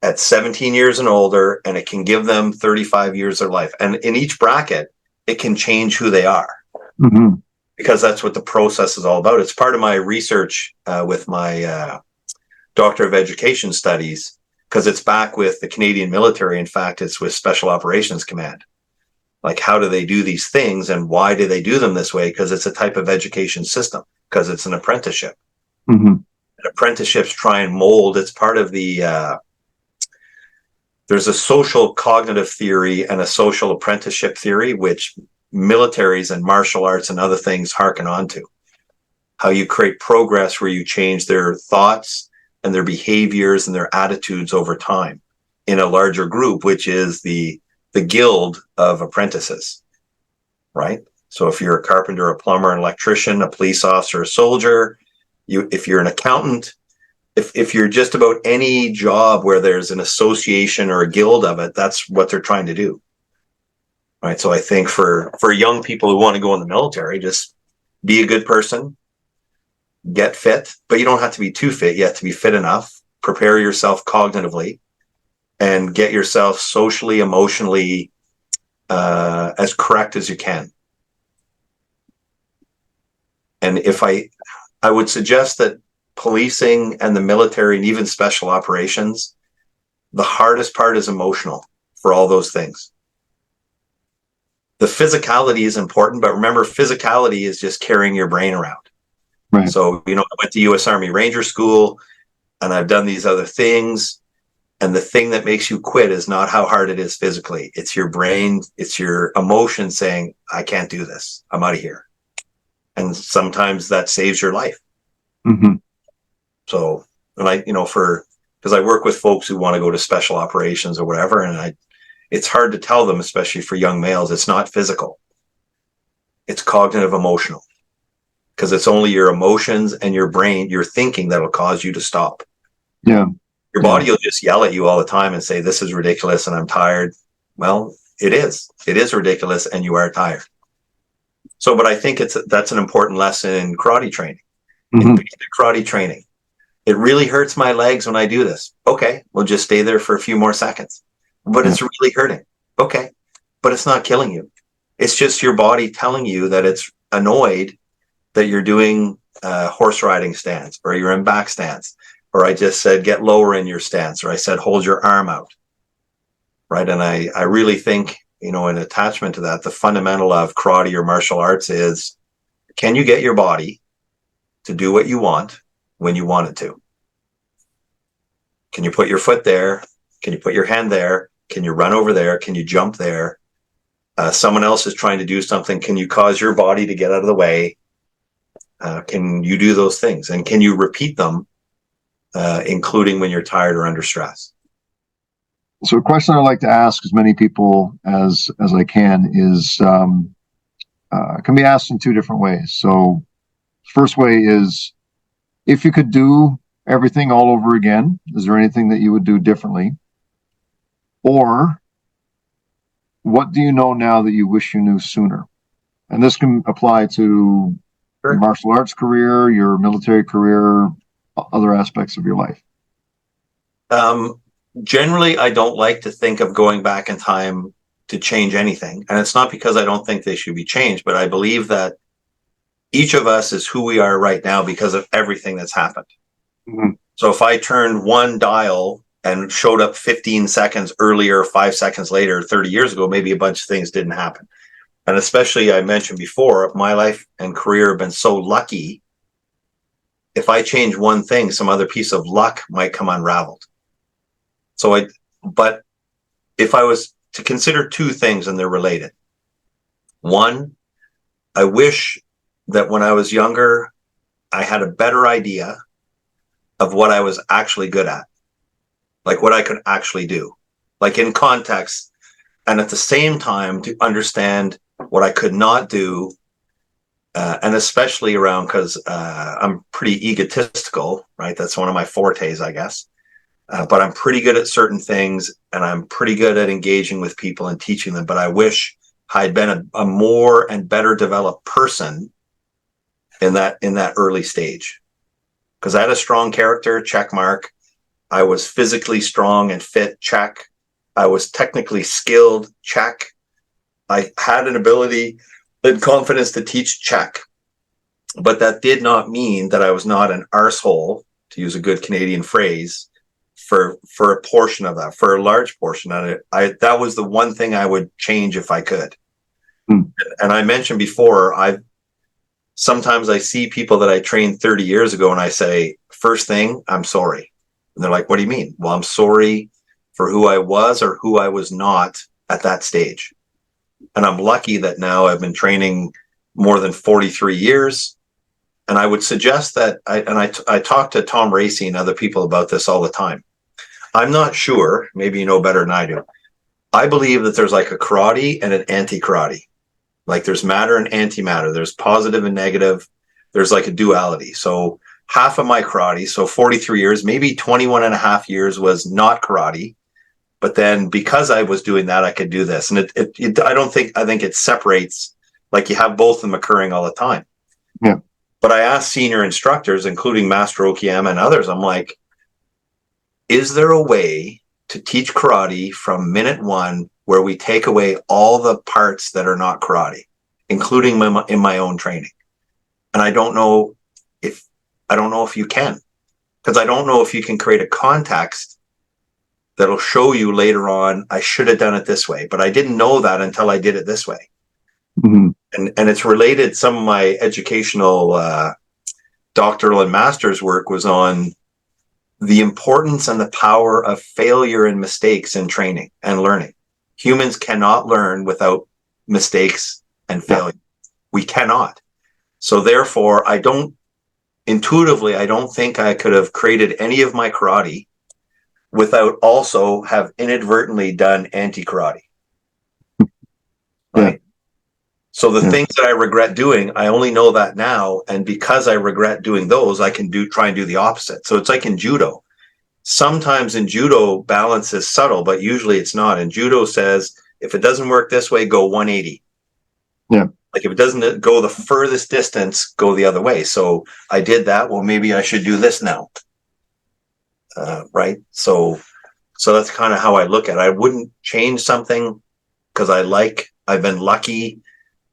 at 17 years and older, and it can give them 35 years of life. And in each bracket, it can change who they are. Mm-hmm. Because that's what the process is all about. It's part of my research with my Doctor of Education Studies, because it's back with the Canadian military. In fact, it's with Special Operations Command. Like, how do they do these things and why do they do them this way? Because it's a type of education system, because it's an apprenticeship. Mm-hmm. And apprenticeships try and mold. It's part of the, there's a social cognitive theory and a social apprenticeship theory, which militaries and martial arts and other things hearken on to. How you create progress where you change their thoughts and their behaviors and their attitudes over time in a larger group, which is the guild of apprentices, right? So if you're a carpenter, a plumber, an electrician, a police officer, a soldier, if you're an accountant, if you're just about any job where there's an association or a guild of it, that's what they're trying to do, right? So I think for young people who want to go in the military, just be a good person, get fit, but you don't have to be too fit. You have to be fit enough, prepare yourself cognitively, and get yourself socially, emotionally as correct as you can. And if I would suggest that policing and the military and even special operations, the hardest part is emotional for all those things. The physicality is important, but remember, physicality is just carrying your brain around. Right. So, I went to U.S. Army Ranger School and I've done these other things. And the thing that makes you quit is not how hard it is physically. It's your brain, it's your emotion saying, I can't do this. I'm out of here. And sometimes that saves your life. Mm-hmm. So, and I, because I work with folks who want to go to special operations or whatever, and it's hard to tell them, especially for young males, it's not physical. It's cognitive emotional, because it's only your emotions and your brain, your thinking, that'll cause you to stop. Yeah. Your body will just yell at you all the time and say, this is ridiculous and I'm tired. Well, it is ridiculous and you are tired. So, but I think that's an important lesson in karate training, in basic karate training. It really hurts my legs when I do this. Okay, we'll just stay there for a few more seconds. But it's really hurting. Okay, but it's not killing you. It's just your body telling you that it's annoyed that you're doing horse riding stance, or you're in back stance, or I just said get lower in your stance, or I said hold your arm out, right? And I really think, in attachment to that, the fundamental of karate or martial arts is, can you get your body to do what you want when you want it to? Can you put your foot there? Can you put your hand there? Can you run over there? Can you jump there? Someone else is trying to do something. Can you cause your body to get out of the way? Can you do those things? And can you repeat them, including when you're tired or under stress? So a question I like to ask as many people as I can is, can be asked in two different ways. So first way is, if you could do everything all over again, is there anything that you would do differently? Or what do you know now that you wish you knew sooner? And this can apply to your martial arts career, your military career, other aspects of your life. Generally, I don't like to think of going back in time to change anything. And it's not because I don't think they should be changed, but I believe that each of us is who we are right now because of everything that's happened. Mm-hmm. So if I turned one dial and showed up 15 seconds earlier, 5 seconds later, 30 years ago, maybe a bunch of things didn't happen. And especially, I mentioned before, my life and career have been so lucky. If I change one thing, some other piece of luck might come unraveled. But if I was to consider two things, and they're related. One, I wish that when I was younger, I had a better idea of what I was actually good at, like what I could actually do, like in context, and at the same time to understand what I could not do, and especially around, because I'm pretty egotistical, right? That's one of my fortes, I guess. But I'm pretty good at certain things, and I'm pretty good at engaging with people and teaching them. But I wish I'd been a more and better developed person in that early stage, because I had a strong character, check mark. I was physically strong and fit, check. I was technically skilled, check. I had an ability and confidence to teach, check. But that did not mean that I was not an arsehole, to use a good Canadian phrase, for a portion of that, for a large portion of it. That was the one thing I would change if I could. And I mentioned before, sometimes I see people that I trained 30 years ago and I say, first thing, I'm sorry. And they're like, what do you mean? Well, I'm sorry for who I was or who I was not at that stage. And I'm lucky that now I've been training more than 43 years. And I would suggest that, I talk to Tom Racy and other people about this all the time. I'm not sure, maybe you know better than I do. I believe that there's like a karate and an anti-karate. Like there's matter and antimatter. There's positive and negative. There's like a duality. So half of my karate, so 43 years, maybe 21 and a half years was not karate. But then because I was doing that, I could do this. And I think it separates, like you have both of them occurring all the time. Yeah. But I asked senior instructors, including Master Okuyama and others, I'm like, is there a way to teach karate from minute one where we take away all the parts that are not karate, including in my own training? And I don't know if you can, because I don't know if you can create a context that'll show you later on, I should have done it this way, but I didn't know that until I did it this way. Mm-hmm. And it's related. Some of my educational doctoral and master's work was on the importance and the power of failure and mistakes in training and learning. Humans cannot learn without mistakes and failure. We cannot. So therefore, I don't think I could have created any of my karate without also have inadvertently done anti-karate. Right? So the things that I regret doing, I only know that now. And because I regret doing those, I can try and do the opposite. So it's like in judo. Sometimes in judo, balance is subtle, but usually it's not. And judo says, if it doesn't work this way, go 180. Yeah. Like if it doesn't go the furthest distance, go the other way. So I did that. Well, maybe I should do this now. Right. So that's kind of how I look at it. I wouldn't change something because I've been lucky.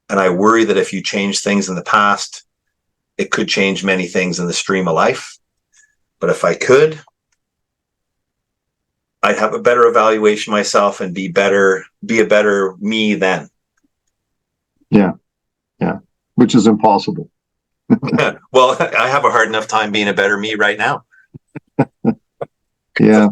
And I worry that if you change things in the past, it could change many things in the stream of life. But if I could, I'd have a better evaluation myself and be a better me then. Yeah. Yeah. Which is impossible. Well, I have a hard enough time being a better me right now. Yeah.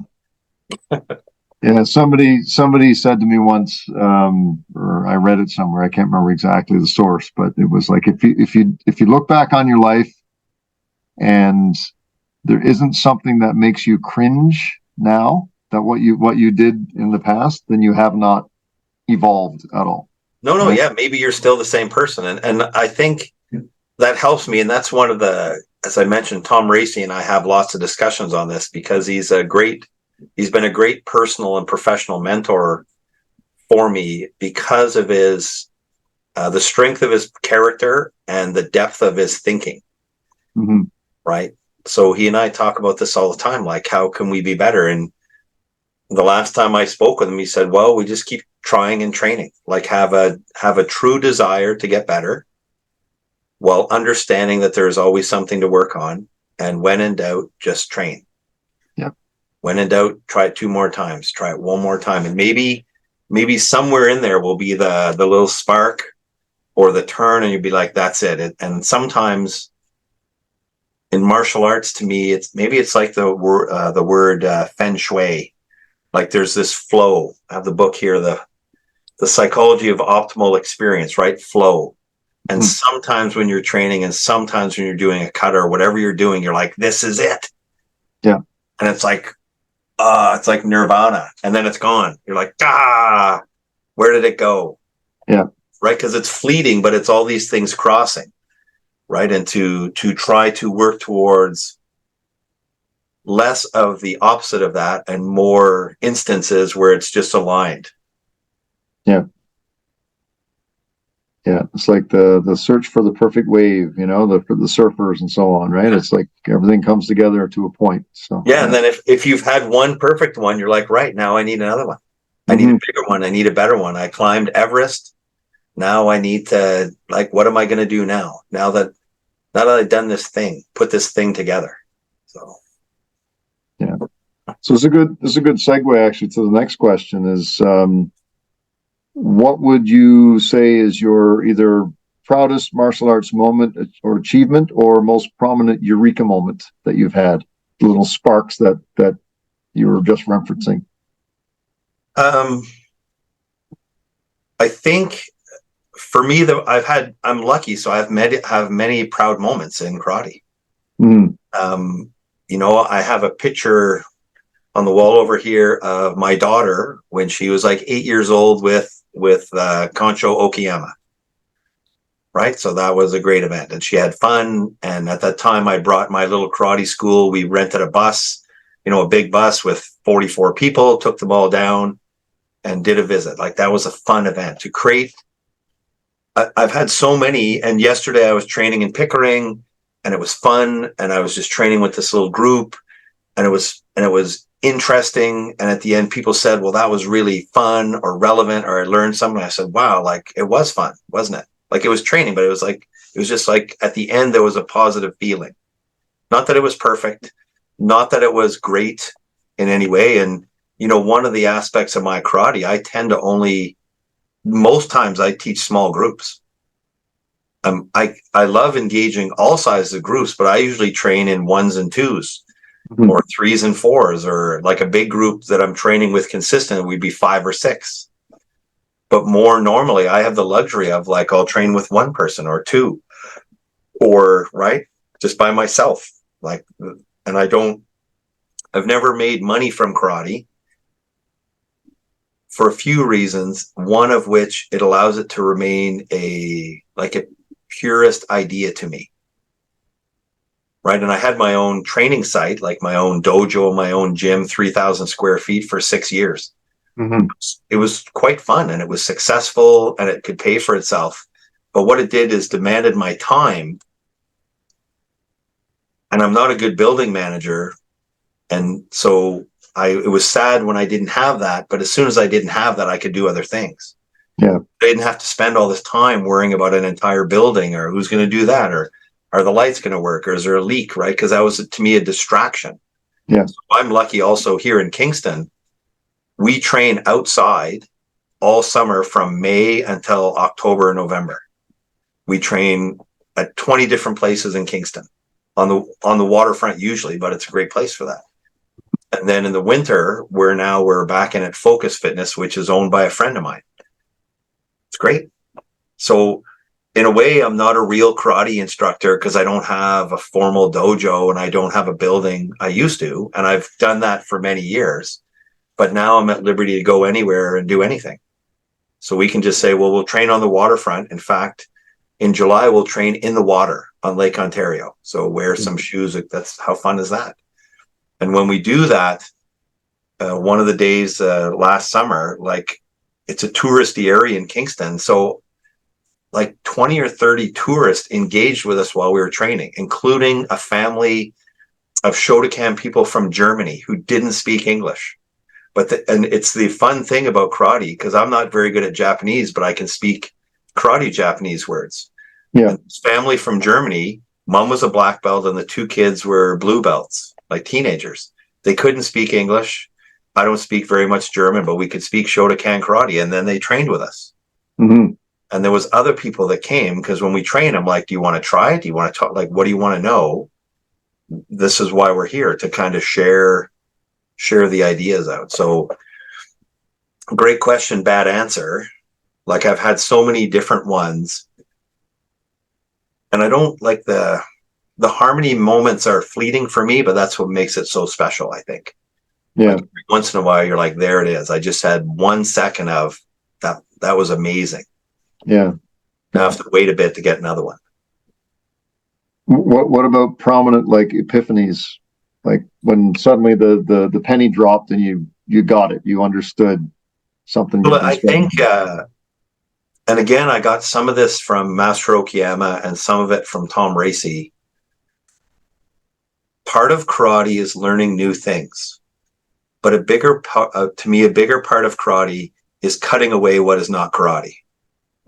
Yeah, somebody said to me once, or I read it somewhere. I can't remember exactly the source, but it was like if you look back on your life and there isn't something that makes you cringe now, that what you did in the past, then you have not evolved at all. No, right? Yeah, maybe you're still the same person, and I think that helps me. And that's one of the, as I mentioned, Tom Racy and I have lots of discussions on this because he's been a great personal and professional mentor for me because of his the strength of his character and the depth of his thinking. Mm-hmm. Right. So he and I talk about this all the time. Like, how can we be better? And the last time I spoke with him, he said, well, we just keep trying and training, like have a true desire to get better while understanding that there's always something to work on. And when in doubt, just train. When in doubt, try it 2 more times, try it 1 more time. And maybe somewhere in there will be the little spark or the turn, and you'll be like, that's it. And sometimes in martial arts, to me, it's like the word feng shui. Like there's this flow. I have the book here, the psychology of optimal experience, right? Flow. And sometimes when you're training and sometimes when you're doing a cut or whatever you're doing, you're like, this is it. Yeah. And it's like nirvana, and then it's gone. You're like, where did it go? Yeah. Right. Because it's fleeting, but it's all these things crossing. Right. And to try to work towards less of the opposite of that and more instances where it's just aligned. Yeah. Yeah. It's like the search for the perfect wave, for the surfers and so on, right? It's like everything comes together to a point. So yeah. And then if you've had one perfect one, you're like, right, now I need another one. I need a bigger one. I need a better one. I climbed Everest. Now I need to, like, what am I going to do now? Now that I've done this thing, put this thing together. So yeah. So it's a good segue actually to the next question is, what would you say is your either proudest martial arts moment or achievement or most prominent eureka moment that you've had? The little sparks that you were just referencing. I think for me, I'm lucky, so have many proud moments in karate. I have a picture on the wall over here of my daughter when she was like 8 years old with Kancho Okuyama. Right. So that was a great event and she had fun. And at that time I brought my little karate school. We rented a bus, a big bus with 44 people, took them all down and did a visit. Like that was a fun event to create. I've had so many. And yesterday I was training in Pickering and it was fun. And I was just training with this little group and it was interesting. And at the end, people said, well, that was really fun or relevant, or I learned something. I said, wow, like it was fun, wasn't it? Like it was training, but it was just like at the end, there was a positive feeling. Not that it was perfect, not that it was great in any way. And, one of the aspects of my karate, I tend to most times I teach small groups. I love engaging all sizes of groups, but I usually train in 1s and 2s. Mhm. or threes and fours, or like a big group that I'm training with consistent, we'd be 5 or 6. But more normally, I have the luxury of like, I'll train with one person or two, or right, just by myself. Like, and I've never made money from karate for a few reasons. One of which, it allows it to remain a purest idea to me. Right. And I had my own training site, like my own dojo, my own gym, 3,000 square feet for 6 years. Mhm. It was quite fun and it was successful and it could pay for itself. But what it did is demanded my time. And I'm not a good building manager. And so it was sad when I didn't have that. But as soon as I didn't have that, I could do other things. Yeah. I didn't have to spend all this time worrying about an entire building or who's going to do that, or are the lights going to work, or is there a leak, right? Because that was, to me, a distraction. Yeah. So I'm lucky also here in Kingston. We train outside all summer from May until October, November. We train at 20 different places in Kingston on the waterfront usually, but it's a great place for that. And then in the winter, we're back in at Focus Fitness, which is owned by a friend of mine. It's great. So in a way, I'm not a real karate instructor because I don't have a formal dojo and I don't have a building. I used to, and I've done that for many years. But now I'm at liberty to go anywhere and do anything. So we can just say, well, we'll train on the waterfront. In fact, in July, we'll train in the water on Lake Ontario. So wear some shoes. That's how fun is that? And when we do that, one of the days last summer, like it's a touristy area in Kingston. So like 20 or 30 tourists engaged with us while we were training, including a family of Shotokan people from Germany who didn't speak English. And it's the fun thing about karate, because I'm not very good at Japanese, but I can speak karate Japanese words. Yeah. And this family from Germany, mom was a black belt and the 2 kids were blue belts, like teenagers. They couldn't speak English. I don't speak very much German, but we could speak Shotokan Karate, and then they trained with us. Mhm. And there was other people that came, because when we train, I'm like, do you want to try it? Do you want to talk? Like, what do you want to know? This is why we're here, to kind of share the ideas out. So great question, bad answer. Like, I've had so many different ones, and I don't like the harmony moments are fleeting for me, but that's what makes it so special, I think. Yeah. Like, once in a while, you're like, there it is. I just had 1 second of that. That was amazing. Yeah. Now I have to wait a bit to get another one. What about prominent like epiphanies? Like when suddenly the penny dropped and you got it, you understood something. Well, I think, and again, I got some of this from Master Okuyama and some of it from Tom Racy. Part of karate is learning new things, but a bigger part of karate is cutting away what is not karate.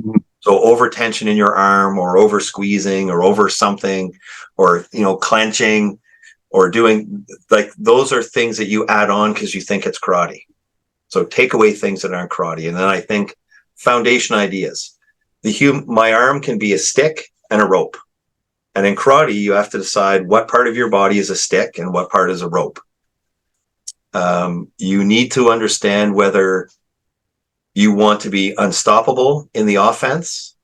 Mhm. So over tension in your arm, or over squeezing, or over something, or clenching, or doing, like, those are things that you add on because you think it's karate. So take away things that aren't karate. And then I think foundation ideas. My arm can be a stick and a rope. And in karate, you have to decide what part of your body is a stick and what part is a rope. You need to understand whether you want to be unstoppable in the offense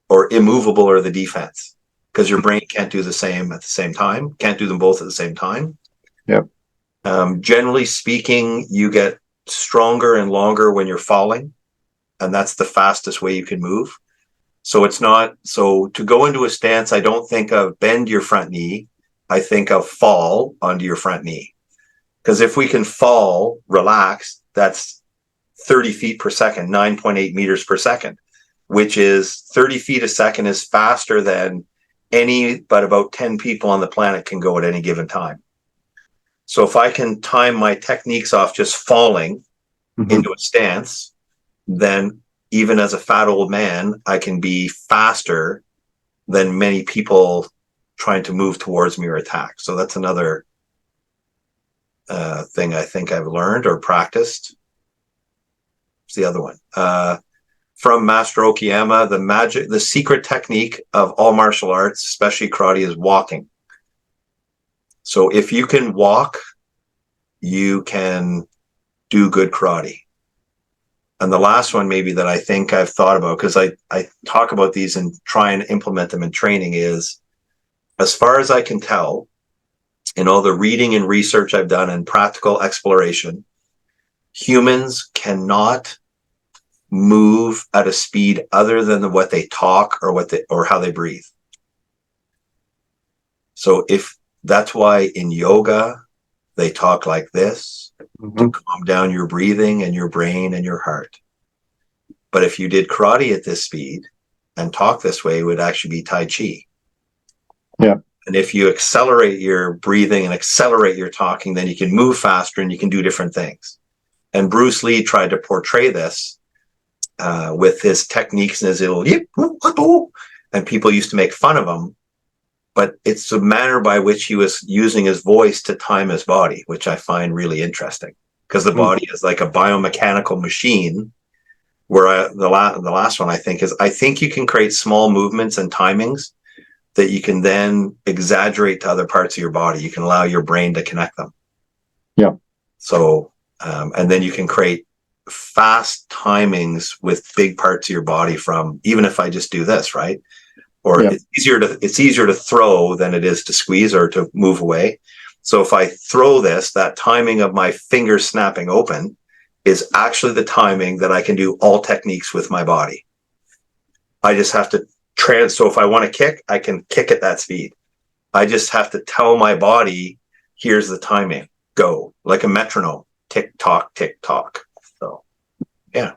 or immovable or the defense, because your brain can't do the same at the same time, can't do them both at the same time. Yep. Generally speaking, you get stronger and longer when you're falling, and that's the fastest way you can move. So it's not, so to go into a stance, I don't think of bend your front knee. I think of fall onto your front knee. Because if we can fall, relax, that's 30 feet per second, 9.8 meters per second, which is 30 feet a second is faster than but about 10 people on the planet can go at any given time. So if I can time my techniques off just falling into a stance, then even as a fat old man, I can be faster than many people trying to move towards me or attack. So that's another thing I think I've learned or practiced. What's the other one? From Master Okuyama, the secret technique of all martial arts, especially karate, is walking. So if you can walk you can do good karate. And the last one maybe that I think I've thought about, because I talk about these and try and implement them in training, is, as far as I can tell, in all the reading and research I've done and practical exploration, humans cannot move at a speed other than what they talk or how they breathe. So if that's why in yoga they talk like this, to calm down your breathing and your brain and your heart. But if you did karate at this speed and talk this way, it would actually be Tai Chi. Yeah. And if you accelerate your breathing and accelerate your talking, then you can move faster and you can do different things. And Bruce Lee tried to portray this with his techniques and his little yip, and people used to make fun of him. But it's the manner by which he was using his voice to time his body, which I find really interesting, because the body is like a biomechanical machine. Where the last one I think you can create small movements and timings that you can then exaggerate to other parts of your body. You can allow your brain to connect them. Yeah. So, and then you can create fast timings with big parts of your body from, even if I just do this, right? Or it's easier to throw than it is to squeeze or to move away. So if I throw this, that timing of my fingers snapping open is actually the timing that I can do all techniques with my body. I just have to so if I want to kick, I can kick at that speed. I just have to tell my body, here's the timing, go, like a metronome, tick tock, tick tock. So, yeah.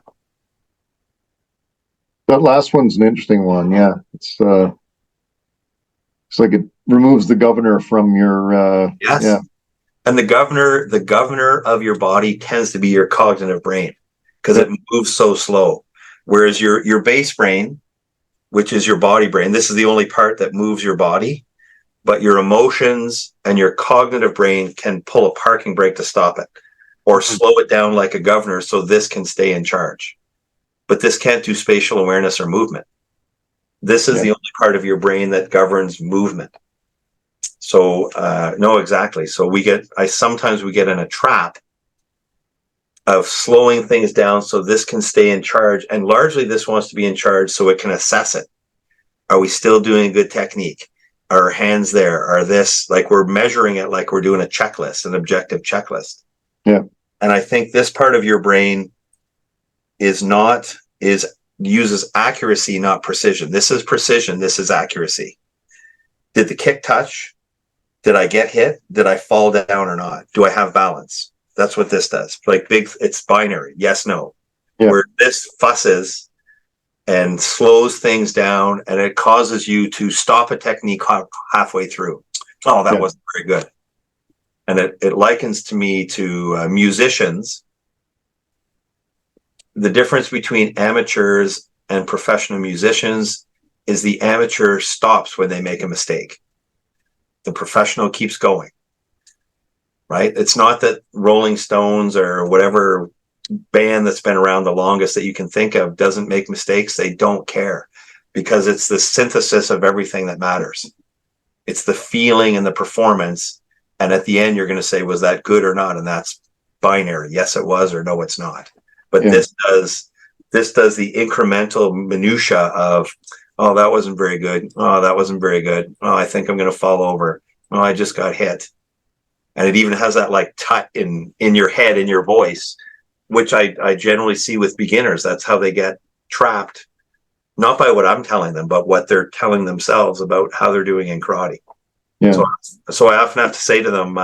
That last one's an interesting one. Yeah, it's like it removes the governor from your. Yes. Yeah. And the governor of your body tends to be your cognitive brain, because it moves so slow. Whereas your base brain, which is your body brain, this is the only part that moves your body, but your emotions and your cognitive brain can pull a parking brake to stop it or slow it down like a governor so this can stay in charge. But this can't do spatial awareness or movement. This is the only part of your brain that governs movement. So, no, exactly. So sometimes we get in a trap of slowing things down so this can stay in charge. And largely this wants to be in charge so it can assess it. Are we still doing a good technique? Are our hands there? Are this, like, we're measuring it like we're doing a checklist, an objective checklist. Yeah. And I think this part of your brain uses accuracy, not precision. This is precision. This is accuracy. Did the kick touch? Did I get hit? Did I fall down or not? Do I have balance? That's what this does. Like it's binary. Yes, no. Yeah. Where this fusses and slows things down, and it causes you to stop a technique halfway through. Oh, that wasn't very good. And it likens to me to musicians. The difference between amateurs and professional musicians is the amateur stops when they make a mistake. The professional keeps going, right? It's not that Rolling Stones or whatever band that's been around the longest that you can think of doesn't make mistakes. They don't care, because it's the synthesis of everything that matters. It's the feeling and the performance. And at the end, you're going to say, was that good or not? And that's binary. Yes, it was, or no, it's not. But this does the incremental minutia of, oh, that wasn't very good. Oh, that wasn't very good. Oh, I think I'm going to fall over. Oh, I just got hit. And it even has that like tut in your head, in your voice, which I generally see with beginners. That's how they get trapped, not by what I'm telling them, but what they're telling themselves about how they're doing in karate. Yeah. So I often have to say to them,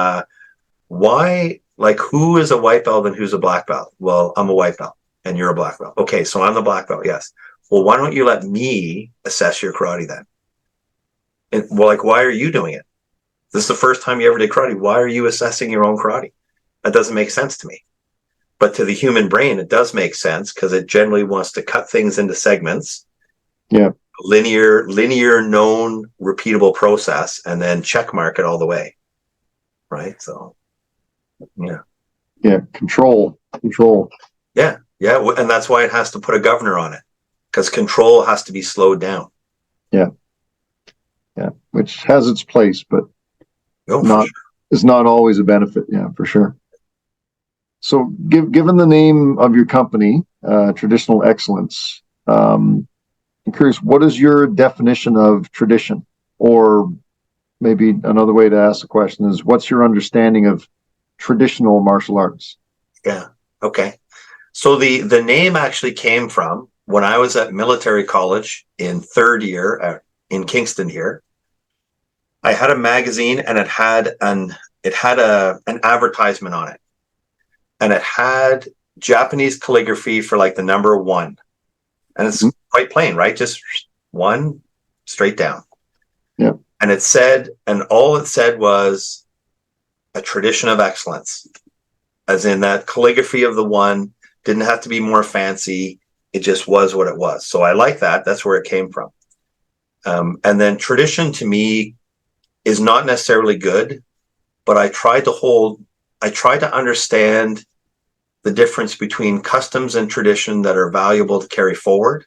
why, like, who is a white belt and who's a black belt? Well, I'm a white belt and you're a black belt. Okay, so I'm the black belt, yes. Well, why don't you let me assess your karate then? And, well, like, why are you doing it? This is the first time you ever did karate. Why are you assessing your own karate? That doesn't make sense to me. But to the human brain, it does make sense, because it generally wants to cut things into segments. Yeah. Linear, known, repeatable process, and then check mark it all the way. Right? So, yeah. Yeah, control. Yeah. And that's why it has to put a governor on it, because control has to be slowed down. Yeah. Which has its place, but is not always a benefit. Yeah, for sure. So, given the name of your company, Traditional Excellence, I'm curious, what is your definition of tradition? Or maybe another way to ask the question is, what's your understanding of traditional martial arts? Yeah. Okay. So the name actually came from when I was at military college in third year in Kingston here. I had a magazine and it had an advertisement on it, and it had Japanese calligraphy for like the number one, and it's quite plain, right? Just one straight down. Yeah. And it said, and all it said was a tradition of excellence, as in that calligraphy of the one didn't have to be more fancy. It just was what it was. So I like that. That's where it came from. And then tradition to me is not necessarily good, but I try to understand the difference between customs and tradition that are valuable to carry forward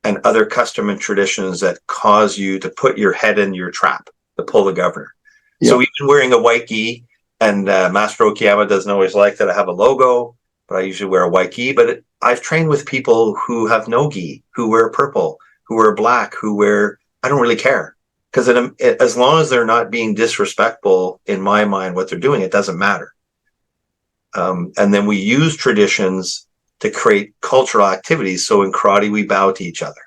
and other custom and traditions that cause you to put your head in your trap, to pull the governor. Yeah. So even wearing a white gi, and Master Okuyama doesn't always like that I have a logo, but I usually wear a white gi. But I've trained with people who have no gi, who wear purple, who wear black, I don't really care. Because as long as they're not being disrespectful, in my mind, what they're doing, it doesn't matter. And then we use traditions to create cultural activities. So in karate, we bow to each other.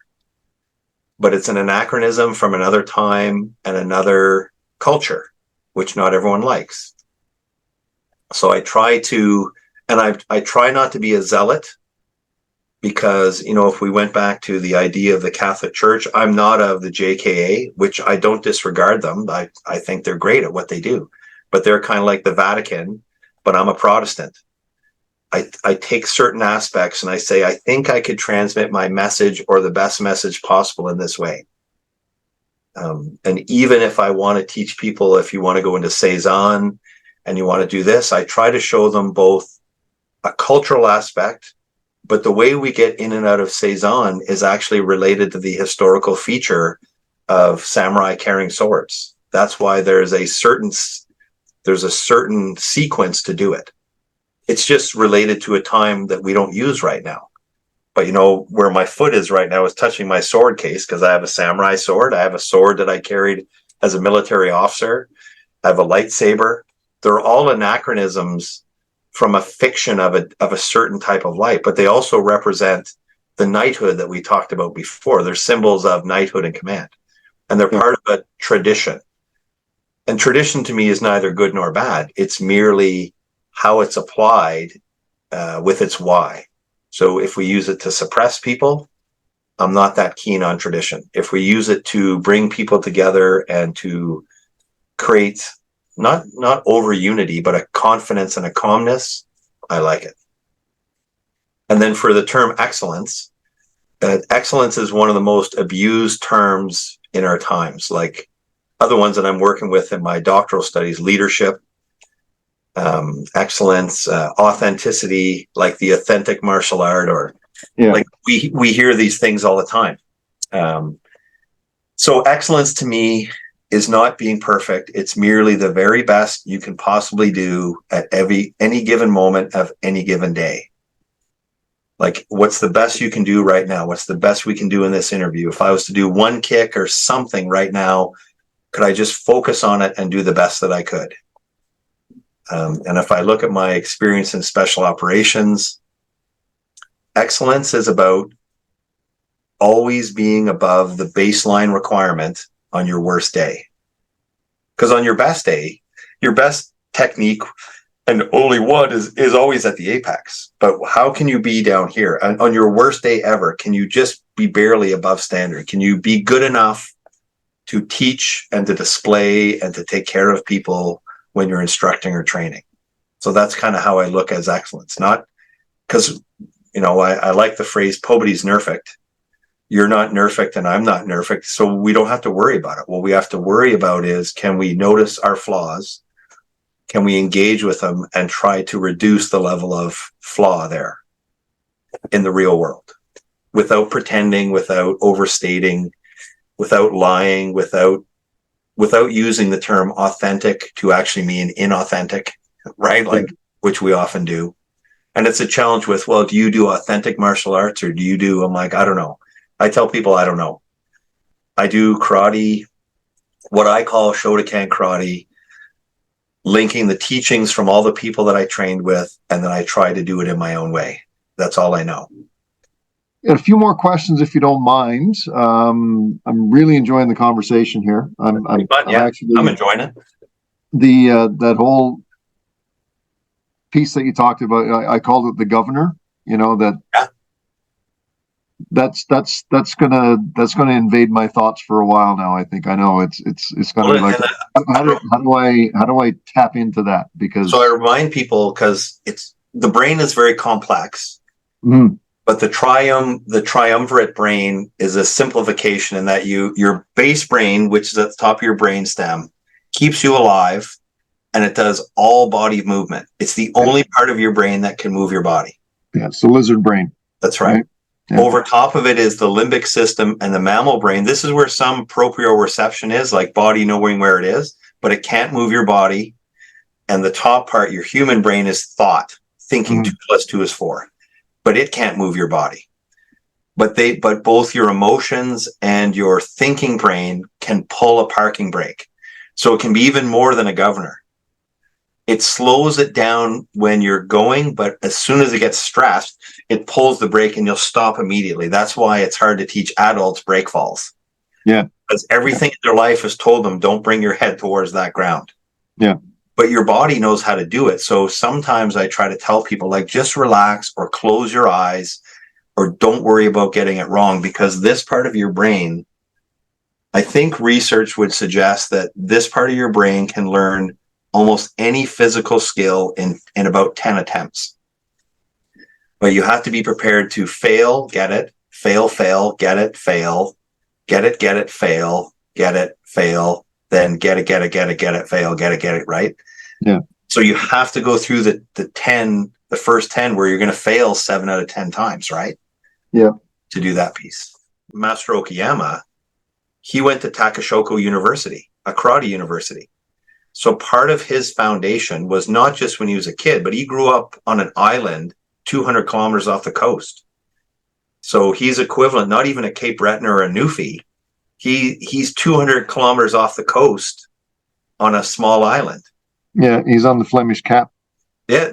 But it's an anachronism from another time and another culture, which not everyone likes. So I try not to be a zealot, because, if we went back to the idea of the Catholic Church, I'm not of the JKA, which I don't disregard them. I think they're great at what they do, but they're kind of like the Vatican, but I'm a Protestant. I take certain aspects and I say, I think I could transmit my message, or the best message possible, in this way. And even if I want to teach people, if you want to go into Seizan and you want to do this, I try to show them both a cultural aspect, but the way we get in and out of Seizan is actually related to the historical feature of samurai carrying swords. That's why there's a certain sequence to do it. It's just related to a time that we don't use right now. But where my foot is right now is touching my sword case, because I have a samurai sword. I have a sword that I carried as a military officer. I have a lightsaber. They're all anachronisms from a fiction of a certain type of life, but they also represent the knighthood that we talked about before. They're symbols of knighthood and command, and they're part of a tradition. And tradition to me is neither good nor bad. It's merely how it's applied with its why. So if we use it to suppress people, I'm not that keen on tradition. If we use it to bring people together and to create not over unity, but a confidence and a calmness, I like it. And then for the term excellence, excellence is one of the most abused terms in our times. Like other ones that I'm working with in my doctoral studies, leadership, excellence, authenticity, like the authentic martial art, or like we hear these things all the time. So excellence to me is not being perfect. It's merely the very best you can possibly do at any given moment of any given day. Like, what's the best you can do right now? What's the best we can do in this interview? If I was to do one kick or something right now, could I just focus on it and do the best that I could? And if I look at my experience in special operations, excellence is about always being above the baseline requirement on your worst day. Because on your best day, your best technique and only one is always at the apex. But how can you be down here? And on your worst day ever, can you just be barely above standard? Can you be good enough to teach and to display and to take care of people when you're instructing or training? So that's kind of how I look as excellence. Not because, I like the phrase, "Nobody's perfect." You're not perfect and I'm not perfect, so we don't have to worry about it. What we have to worry about is, can we notice our flaws? Can we engage with them and try to reduce the level of flaw there in the real world, without pretending, without overstating, without lying, without using the term authentic to actually mean inauthentic, right? Like, which we often do. And it's a challenge with, well, do you do authentic martial arts or do you do, I'm like, I don't know. I tell people I don't know. I do karate, what I call Shotokan Karate, linking the teachings from all the people that I trained with, and then I try to do it in my own way. That's all I know. A few more questions, if you don't mind. I'm really enjoying the conversation here. I'm actually, I'm enjoying it. That whole piece that you talked about, I called it the governor. You know, that's gonna invade my thoughts for a while now. I think I know it's gonna be like, how do I tap into that? Because so I remind people, because the brain is very complex. Mm-hmm. But the triumvirate brain is a simplification in that your base brain, which is at the top of your brain stem, keeps you alive, and it does all body movement. It's the only part of your brain that can move your body. Yeah, it's the lizard brain. That's right. Yeah. Over top of it is the limbic system and the mammal brain. This is where some proprioception is, like body knowing where it is, but it can't move your body. And the top part, your human brain, is thought, thinking. 2 + 2 is 4. But it can't move your body. But both your emotions and your thinking brain can pull a parking brake. So it can be even more than a governor. It slows it down when you're going, but as soon as it gets stressed, it pulls the brake and you'll stop immediately. That's why it's hard to teach adults brake falls. Yeah. Because everything in their life has told them, don't bring your head towards that ground. Yeah. But your body knows how to do it. So sometimes I try to tell people, like, just relax or close your eyes or don't worry about getting it wrong, because this part of your brain, I think research would suggest that this part of your brain can learn almost any physical skill in about 10 attempts. But you have to be prepared to fail, get it, fail, get it, fail, get it, fail, get it, fail, then get it, fail, get it, right? Yeah. So you have to go through the first 10 where you're going to fail 7 out of 10 times, right? Yeah. To do that piece. Master Okuyama, he went to Takashoko University, a karate university. So part of his foundation was not just when he was a kid, but he grew up on an island 200 kilometers off the coast. So he's equivalent, not even a Cape Breton or a Newfie. He's 200 kilometers off the coast on a small island. Yeah, he's on the Flemish Cap. Yeah,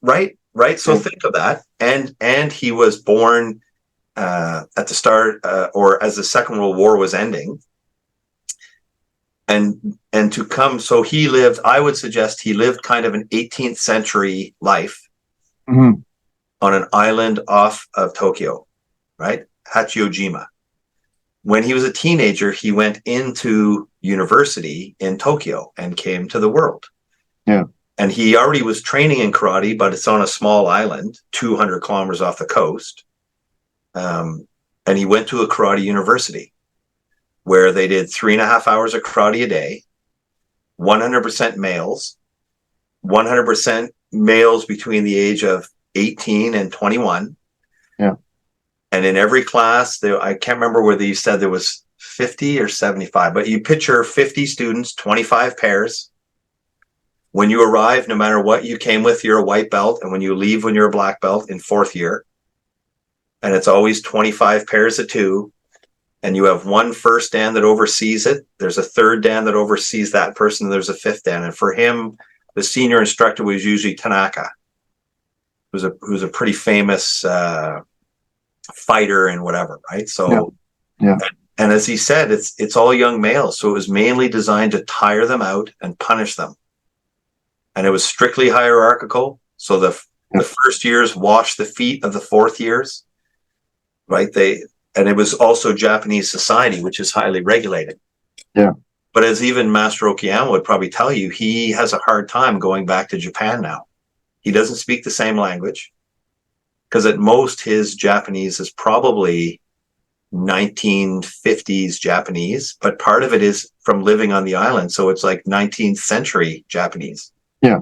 right. So think of that. And he was born at the start, or as the Second World War was ending. And to come, so he lived, I would suggest he lived kind of an 18th century life on an island off of Tokyo, right? Hachijojima. When he was a teenager, he went into university in Tokyo and came to the world. Yeah. And he already was training in karate, but it's on a small island, 200 kilometers off the coast. And he went to a karate university where they did 3.5 hours of karate a day, 100% males, 100% males between the age of 18 and 21. Yeah. And in every class, I can't remember whether you said there was 50 or 75, but you picture 50 students, 25 pairs. When you arrive, no matter what you came with, you're a white belt. And when you leave, when you're a black belt in 4th year. And it's always 25 pairs of 2. And you have one first dan that oversees it. There's a third dan that oversees that person. There's a 5th dan. And for him, the senior instructor was usually Tanaka, who's a pretty famous fighter and whatever, right? So, yeah. And as he said, it's all young males. So it was mainly designed to tire them out and punish them. And it was strictly hierarchical. So the first years washed the feet of the 4th years, right? And it was also Japanese society, which is highly regulated. Yeah. But as even Master Okuyama would probably tell you, he has a hard time going back to Japan now. He doesn't speak the same language, because at most his Japanese is probably 1950s Japanese, but part of it is from living on the island. So it's like 19th century Japanese. Yeah.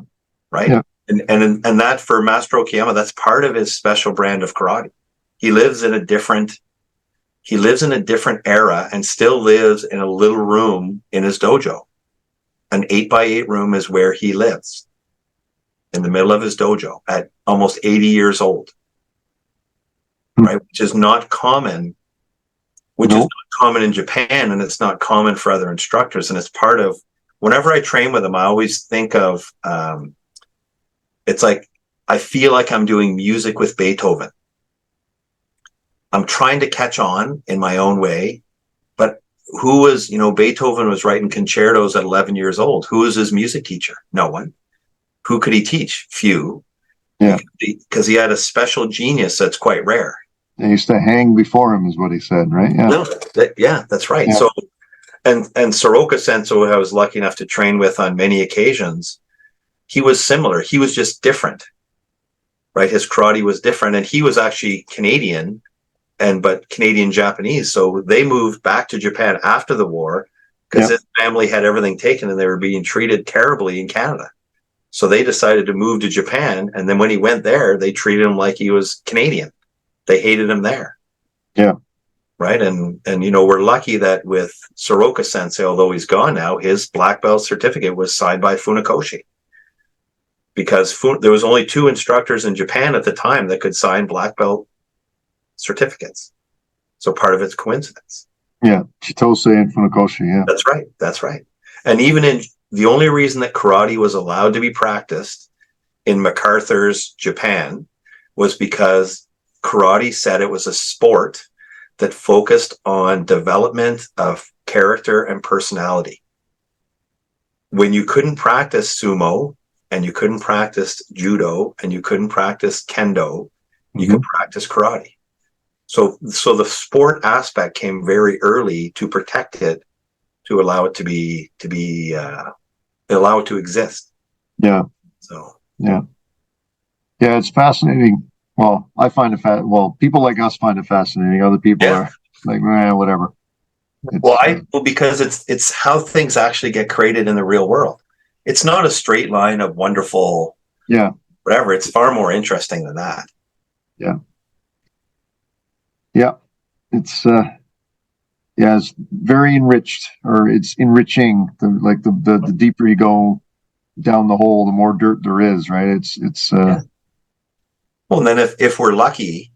Right. Yeah. And that for Master Okuyama, that's part of his special brand of karate. He lives in a different era and still lives in a little room in his dojo. An 8x8 room is where he lives. in the middle of his dojo at almost 80 years old, right? Which is not common, is not common in Japan, and it's not common for other instructors. And it's part of, whenever I train with him, I always think of, it's like, I feel like I'm doing music with Beethoven. I'm trying to catch on in my own way, but Beethoven was writing concertos at 11 years old. Who was his music teacher? No one. Who could he teach? Few. Yeah. Because he had a special genius that's quite rare. They used to hang before him, is what he said, right? Yeah. No, that's right. Yeah. So, and Soroka Sensei, who I was lucky enough to train with on many occasions, he was similar. He was just different, right? His karate was different, and he was actually Canadian, but Canadian Japanese. So they moved back to Japan after the war because his family had everything taken and they were being treated terribly in Canada. So they decided to move to Japan. And then when he went there, they treated him like he was Canadian. They hated him there. Yeah. Right. And we're lucky that with Soroka Sensei, although he's gone now, his black belt certificate was signed by Funakoshi. Because there was only 2 instructors in Japan at the time that could sign black belt certificates. So part of it's coincidence. Yeah, Chitose and Funakoshi, yeah. That's right. And even in the only reason that karate was allowed to be practiced in MacArthur's Japan was because karate said it was a sport that focused on development of character and personality. When you couldn't practice sumo, and you couldn't practice judo, and you couldn't practice kendo, you could practice karate. So the sport aspect came very early to protect it, to allow it allow it to exist. Yeah. So yeah, it's fascinating. Well, I find it people like us find it fascinating. Other people are like, whatever. Because it's how things actually get created in the real world. It's not a straight line of wonderful, whatever. It's far more interesting than that. Yeah. Yeah, it's it's very enriched, or it's enriching. The deeper you go down the hole, the more dirt there is, right? It's Well, and then if we're lucky,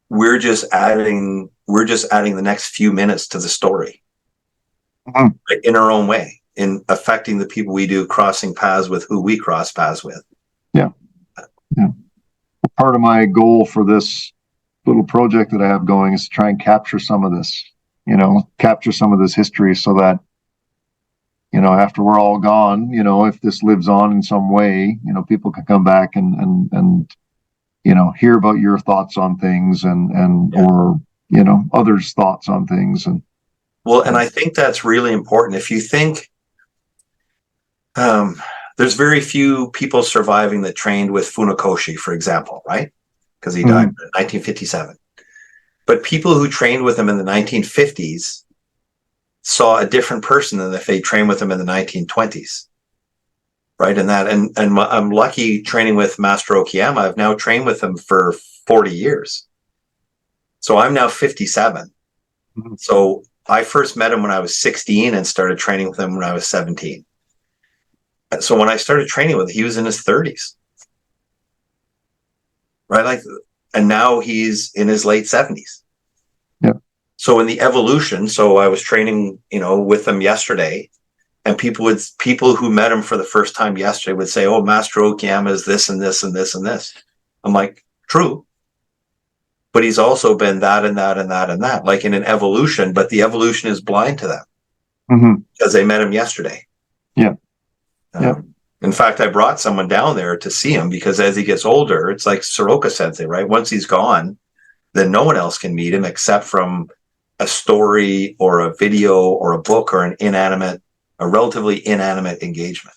we're just adding the next few minutes to the story, right, in our own way, in affecting the people we do crossing paths with, who we cross paths with. Yeah. Part of my goal for this little project that I have going is to try and capture some of this, capture some of this history, so that, after we're all gone, if this lives on in some way, people can come back and hear about your thoughts on things or others' thoughts on things. And I think that's really important. If you think, there's very few people surviving that trained with Funakoshi, for example, right? Because he died in 1957. But people who trained with him in the 1950s saw a different person than if they trained with him in the 1920s, right? And I'm lucky training with Master Okuyama. I've now trained with him for 40 years. So I'm now 57. So I first met him when I was 16 and started training with him when I was 17. So when I started training with him, he was in his 30s. Right. And now he's in his late 70s. Yeah. So in the evolution, I was training, with him yesterday, and people who met him for the first time yesterday would say, "Oh, Master Okuyama is this and this and this and this." I'm like, true. But he's also been that and that and that and that, like in an evolution, but the evolution is blind to them because they met him yesterday. Yeah. In fact, I brought someone down there to see him because as he gets older, it's like Soroka Sensei, right? Once he's gone, then no one else can meet him except from a story or a video or a book or a relatively inanimate engagement.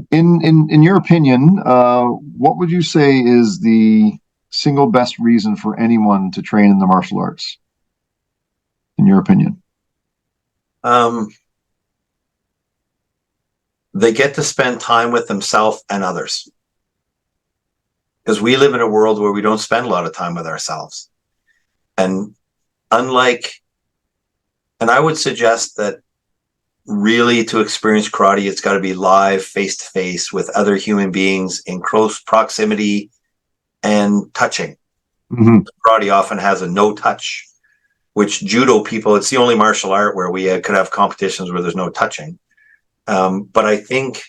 In your opinion, what would you say is the single best reason for anyone to train in the martial arts? In your opinion? They get to spend time with themselves and others. Because we live in a world where we don't spend a lot of time with ourselves. And I would suggest that really to experience karate, it's got to be live, face to face with other human beings in close proximity and touching. Mm-hmm. Karate often has a no touch, which judo people, it's the only martial art where we could have competitions where there's no touching. But I think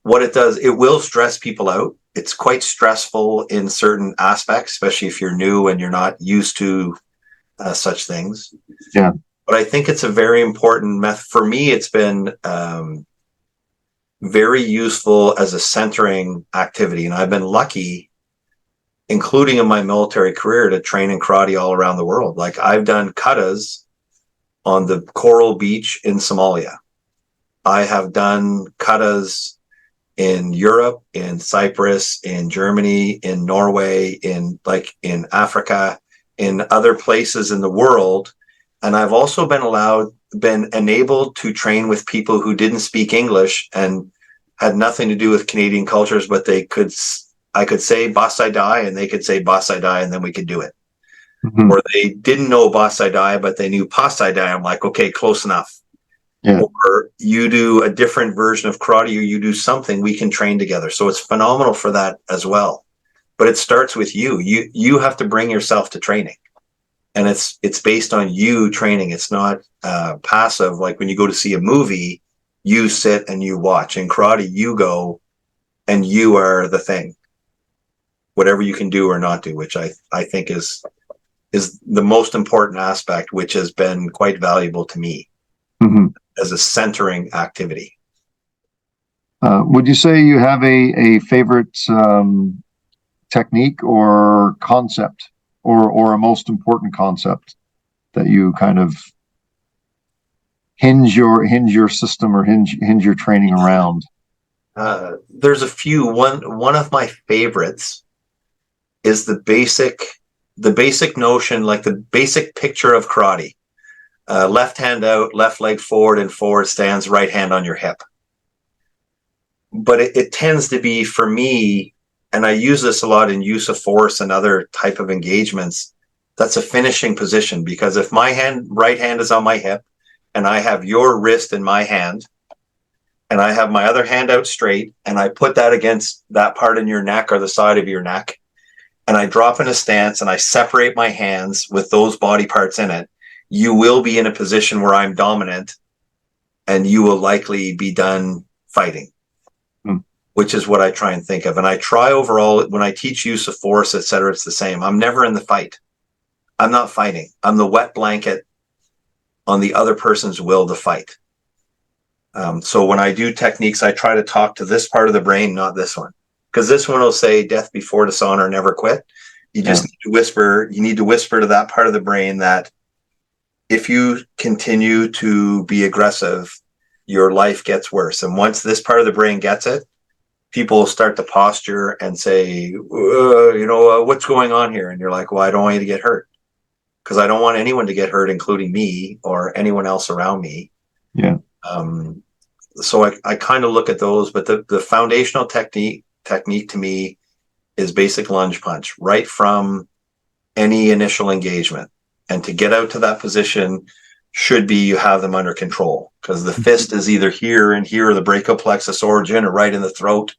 what it does, it will stress people out. It's quite stressful in certain aspects, especially if you're new and you're not used to such things. Yeah. But I think it's a very important method. For me, it's been very useful as a centering activity. And I've been lucky, including in my military career, to train in karate all around the world. Like I've done katas on the coral beach in Somalia. I have done katas in Europe, in Cyprus, in Germany, in Norway, in Africa, in other places in the world. And I've also been enabled to train with people who didn't speak English and had nothing to do with Canadian cultures, but I could say Basai Dai and they could say Basai Dai and then we could do it. Mm-hmm. Or they didn't know Basai Dai, but they knew Pasai Dai. I'm like, okay, close enough. Yeah. Or you do a different version of karate, or you do something, we can train together. So it's phenomenal for that as well. But it starts with you. You have to bring yourself to training. And it's based on you training. It's not passive. Like when you go to see a movie, you sit and you watch. In karate, you go and you are the thing. Whatever you can do or not do, which I think is the most important aspect, which has been quite valuable to me. Mm-hmm. As a centering activity. Would you say you have a favorite technique or concept or a most important concept that you kind of hinge your system or hinge your training around? There's a few. One of my favorites is the basic notion, like the basic picture of karate. Left hand out, left leg forward and forward stands, right hand on your hip. But it tends to be, for me, and I use this a lot in use of force and other type of engagements, that's a finishing position. Because if my right hand is on my hip and I have your wrist in my hand and I have my other hand out straight and I put that against that part in your neck or the side of your neck and I drop in a stance and I separate my hands with those body parts in it, you will be in a position where I'm dominant and you will likely be done fighting, which is what I try and think of. And I try overall, when I teach use of force, etc., it's the same. I'm never in the fight. I'm not fighting. I'm the wet blanket on the other person's will to fight. So when I do techniques, I try to talk to this part of the brain, not this one. Because this one will say death before dishonor, never quit. You just need to whisper. You need to whisper to that part of the brain that if you continue to be aggressive, your life gets worse. And once this part of the brain gets it, people will start to posture and say, what's going on here? And you're like, well, I don't want you to get hurt because I don't want anyone to get hurt, including me or anyone else around me. Yeah. So I kind of look at those, but the foundational technique to me is basic lunge punch right from any initial engagement. And to get out to that position should be you have them under control, because the fist is either here and here, or the brachial plexus origin, or right in the throat.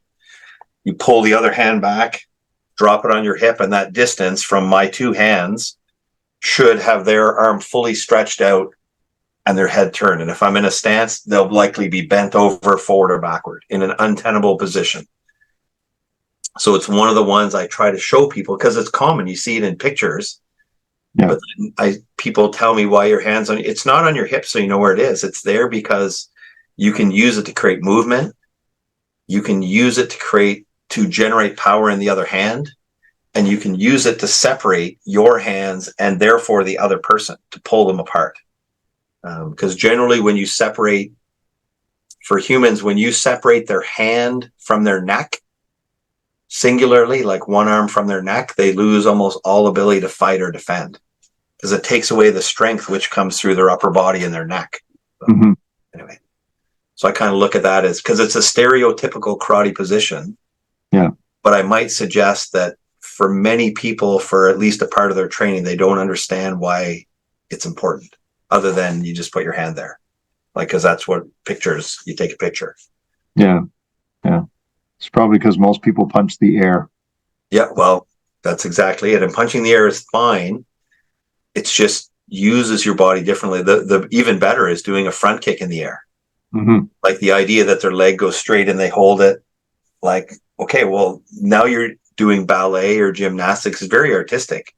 You pull the other hand back, drop it on your hip, and that distance from my two hands should have their arm fully stretched out and their head turned. And if I'm in a stance, they'll likely be bent over, forward, or backward in an untenable position. So it's one of the ones I try to show people because it's common. You see it in pictures. Yeah. But people tell me why your hand's on. It's not on your hip, so you know where it is. It's there because you can use it to create movement. You can use it to generate power in the other hand, and you can use it to separate your hands and therefore the other person, to pull them apart. Because generally, when you separate, for humans, when you separate their hand from their neck, singularly, like one arm from their neck, they lose almost all ability to fight or defend, because it takes away the strength which comes through their upper body and their neck. So, anyway, so I kind of look at that as, because it's a stereotypical karate position. Yeah. But I might suggest that for many people, for at least a part of their training, they don't understand why it's important, other than you just put your hand there. like, because that's what pictures, you take a picture. Yeah. It's probably because most people punch the air. Yeah, well, that's exactly it. And punching the air is fine. It's just uses your body differently. The even better is doing a front kick in the air. Mm-hmm. Like the idea that their leg goes straight and they hold it. Like, okay, well, now you're doing ballet or gymnastics. It's very artistic.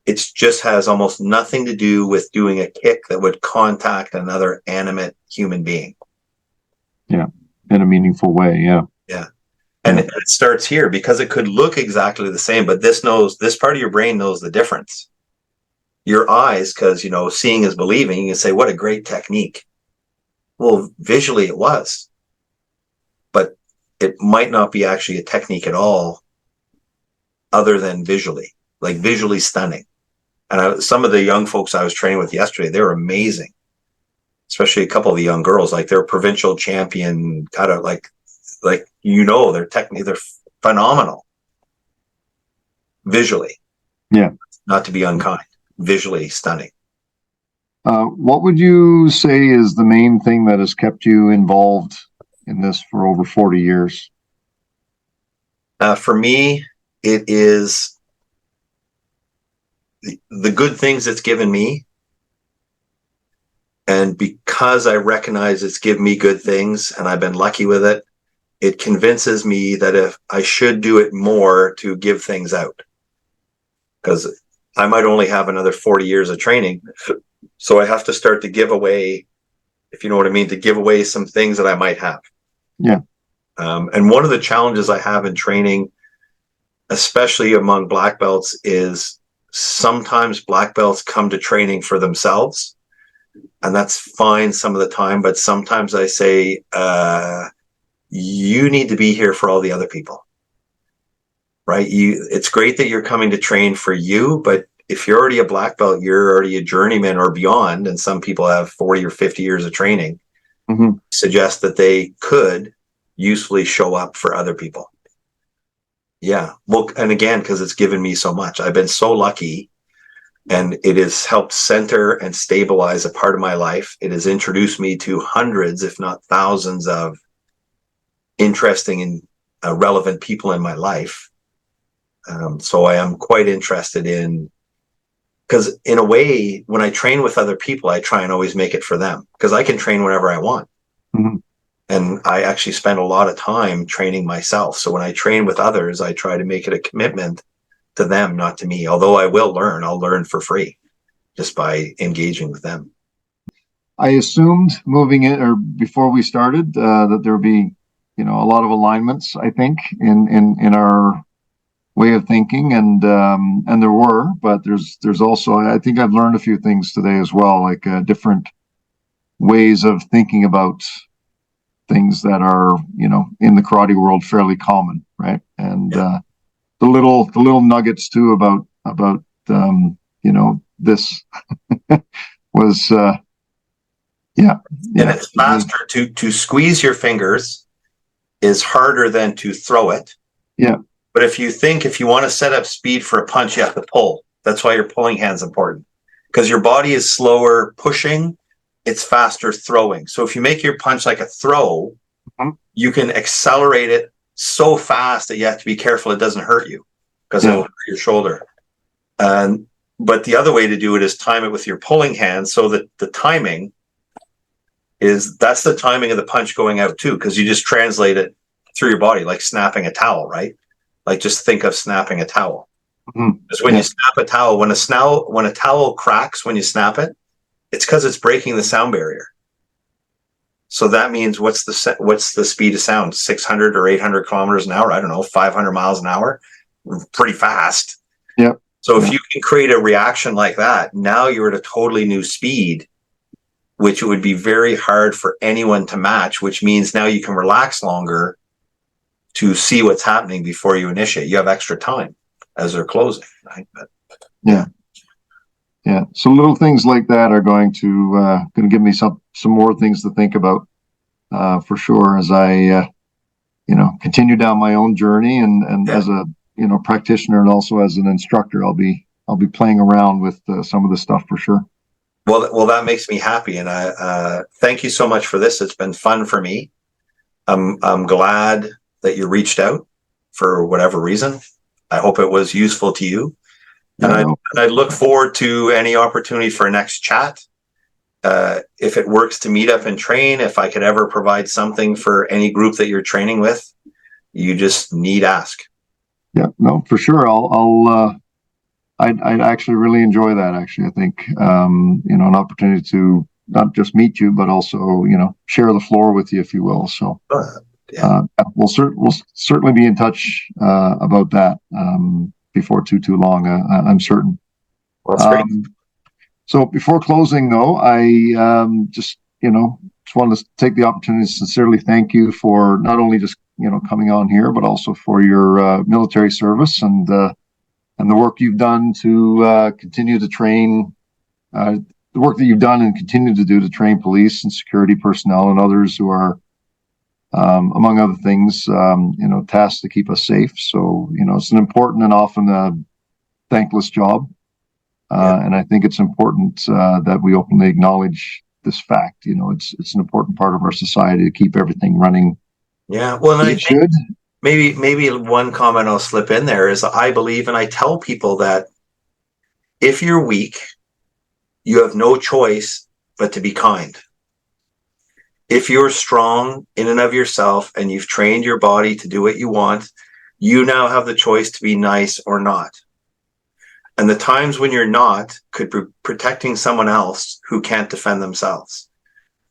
It just has almost nothing to do with doing a kick that would contact another animate human being. Yeah, in a meaningful way. Yeah. Yeah. And it starts here because it could look exactly the same, but this part of your brain knows the difference. Your eyes, because, seeing is believing, you can say, what a great technique. Well, visually it was, but it might not be actually a technique at all other than visually, like visually stunning. And some of the young folks I was training with yesterday, they were amazing, especially a couple of the young girls, like they're provincial champion, kind of like they're phenomenal visually. Yeah. Not to be unkind, visually stunning. What would you say is the main thing that has kept you involved in this for over 40 years? For me, it is the good things it's given me. And because I recognize it's given me good things and I've been lucky with it, it convinces me that if I should do it more to give things out. Because I might only have another 40 years of training. So I have to start to give away, if you know what I mean, to give away some things that I might have. Yeah. And one of the challenges I have in training, especially among black belts, is sometimes black belts come to training for themselves. And that's fine some of the time. But sometimes I say, you need to be here for all the other people. Right? It's great that you're coming to train for you, but if you're already a black belt, you're already a journeyman or beyond, and some people have 40 or 50 years of training, suggest that they could usefully show up for other people. Yeah. Well, and again, because it's given me so much. I've been so lucky, and it has helped center and stabilize a part of my life. It has introduced me to hundreds, if not thousands, of interesting and relevant people in my life. So I am quite interested in, because in a way, when I train with other people, I try and always make it for them, because I can train whenever I want. Mm-hmm. And I actually spend a lot of time training myself. So when I train with others, I try to make it a commitment to them, not to me. Although I will learn, I'll learn for free just by engaging with them. I assumed moving in or before we started that there would be, a lot of alignments, I think, in our way of thinking, and there were, but there's also, I think I've learned a few things today as well, like different ways of thinking about things that are, in the karate world fairly common, right? And the little nuggets too about this was yeah. And it's faster to squeeze your fingers is harder than to throw it. Yeah. But if you want to set up speed for a punch, you have to pull. That's why your pulling hand's important, because your body is slower pushing, it's faster throwing. So if you make your punch like a throw, you can accelerate it so fast that you have to be careful it doesn't hurt you, because it'll hurt your shoulder. But the other way to do it is time it with your pulling hand, so that the timing that's the timing of the punch going out too, because you just translate it through your body, like snapping a towel, right? Like just think of snapping a towel. Because when you snap a towel, when a towel cracks when you snap it, it's because it's breaking the sound barrier. So that means what's the speed of sound? 600 or 800 kilometers an hour? I don't know, 500 miles an hour, pretty fast. Yeah. So if you can create a reaction like that, now you're at a totally new speed, which it would be very hard for anyone to match, which means now you can relax longer to see what's happening before you initiate. You have extra time as they're closing. Right? Yeah. So little things like that are going to give me some more things to think about for sure as I continue down my own journey, and as a practitioner and also as an instructor, I'll be playing around with some of this stuff for sure. Well, that makes me happy, and I thank you so much for this. It's been fun for me. I'm glad that you reached out for whatever reason. I hope it was useful to you, and Yeah, no, I look forward to any opportunity for a next chat. If it works to meet up and train, if I could ever provide something for any group that you're training with, you just need ask. yeah, no, for sure. I'd actually really enjoy that. Actually, I think an opportunity to not just meet you, but also share the floor with you, if you will. So Yeah, we'll certainly be in touch about that before too long. I'm certain. well, that's great. So before closing, though, I just wanted to take the opportunity to sincerely thank you for not only just coming on here, but also for your military service and the work you've done to continue to train, the work that you've done and continue to do to train police and security personnel and others who are, among other things, tasked to keep us safe. So, it's an important and often a thankless job. And I think it's important that we openly acknowledge this fact. It's an important part of our society to keep everything running. Yeah. Well, and I It think should. maybe one comment I'll slip in there is I believe and I tell people that if you're weak, you have no choice but to be kind. If you're strong in and of yourself and you've trained your body to do what you want, you now have the choice to be nice or not. And the times when you're not could be protecting someone else who can't defend themselves.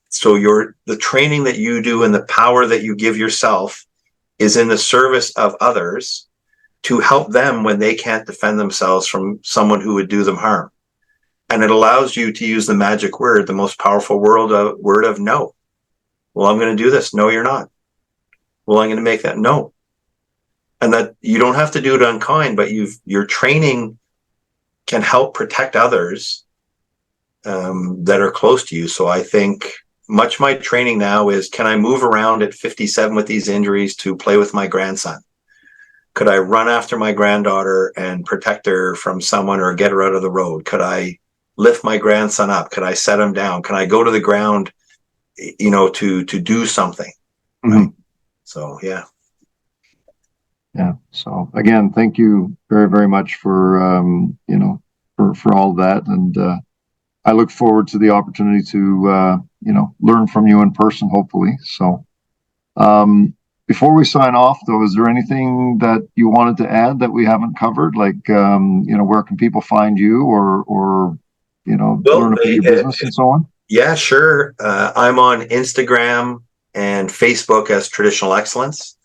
So the training that you do and the power that you give yourself is in the service of others to help them when they can't defend themselves from someone who would do them harm. And it allows you to use the magic word, the most powerful word of no. Well, I'm going to do this. No, you're not. Well, I'm going to make that no. And that you don't have to do it unkind, but your training can help protect others that are close to you. So I think much my training now is, can I move around at 57 with these injuries to play with my grandson? Could I run after my granddaughter and protect her from someone or get her out of the road? Could I lift my grandson up? Could I set him down? Can I go to the ground, to do something? Mm-hmm. Right. So, yeah. Yeah. So again, thank you very, very much for for all of that, and I look forward to the opportunity to learn from you in person, hopefully. So before we sign off, though, is there anything that you wanted to add that we haven't covered? Like where can people find you, or learn about your business and so on? Yeah, sure. I'm on Instagram and Facebook as Traditional Excellence.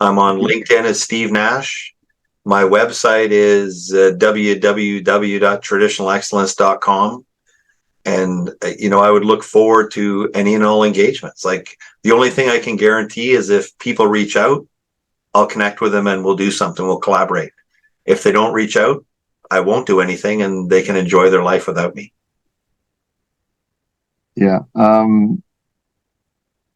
I'm on LinkedIn as Steve Nash. My website is www.traditionalexcellence.com. And, I would look forward to any and all engagements. Like, the only thing I can guarantee is if people reach out, I'll connect with them and we'll do something. We'll collaborate. If they don't reach out, I won't do anything and they can enjoy their life without me. Yeah.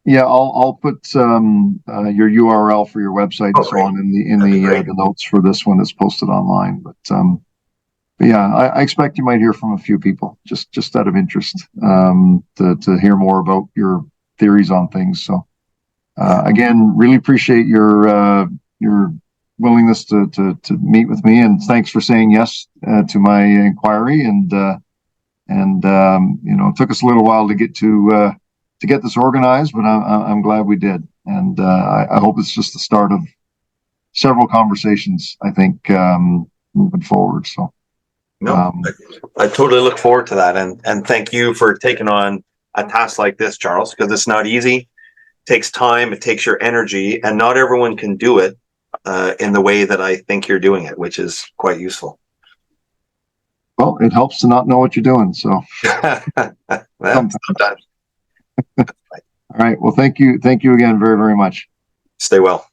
I'll put your URL for your website and so on in the notes for this one that's posted online. But yeah, I expect you might hear from a few people just out of interest to hear more about your theories on things. So again, really appreciate your willingness to meet with me, and thanks for saying yes to my inquiry. And it took us a little while to get this organized, but I'm glad we did. And I hope it's just the start of several conversations, I think, moving forward. So, no, I totally look forward to that. And thank you for taking on a task like this, Charles, because it's not easy. It takes time, it takes your energy, and not everyone can do it in the way that I think you're doing it, which is quite useful. Well, it helps to not know what you're doing. So, sometimes. All right. Well, thank you again very, very much. Stay well.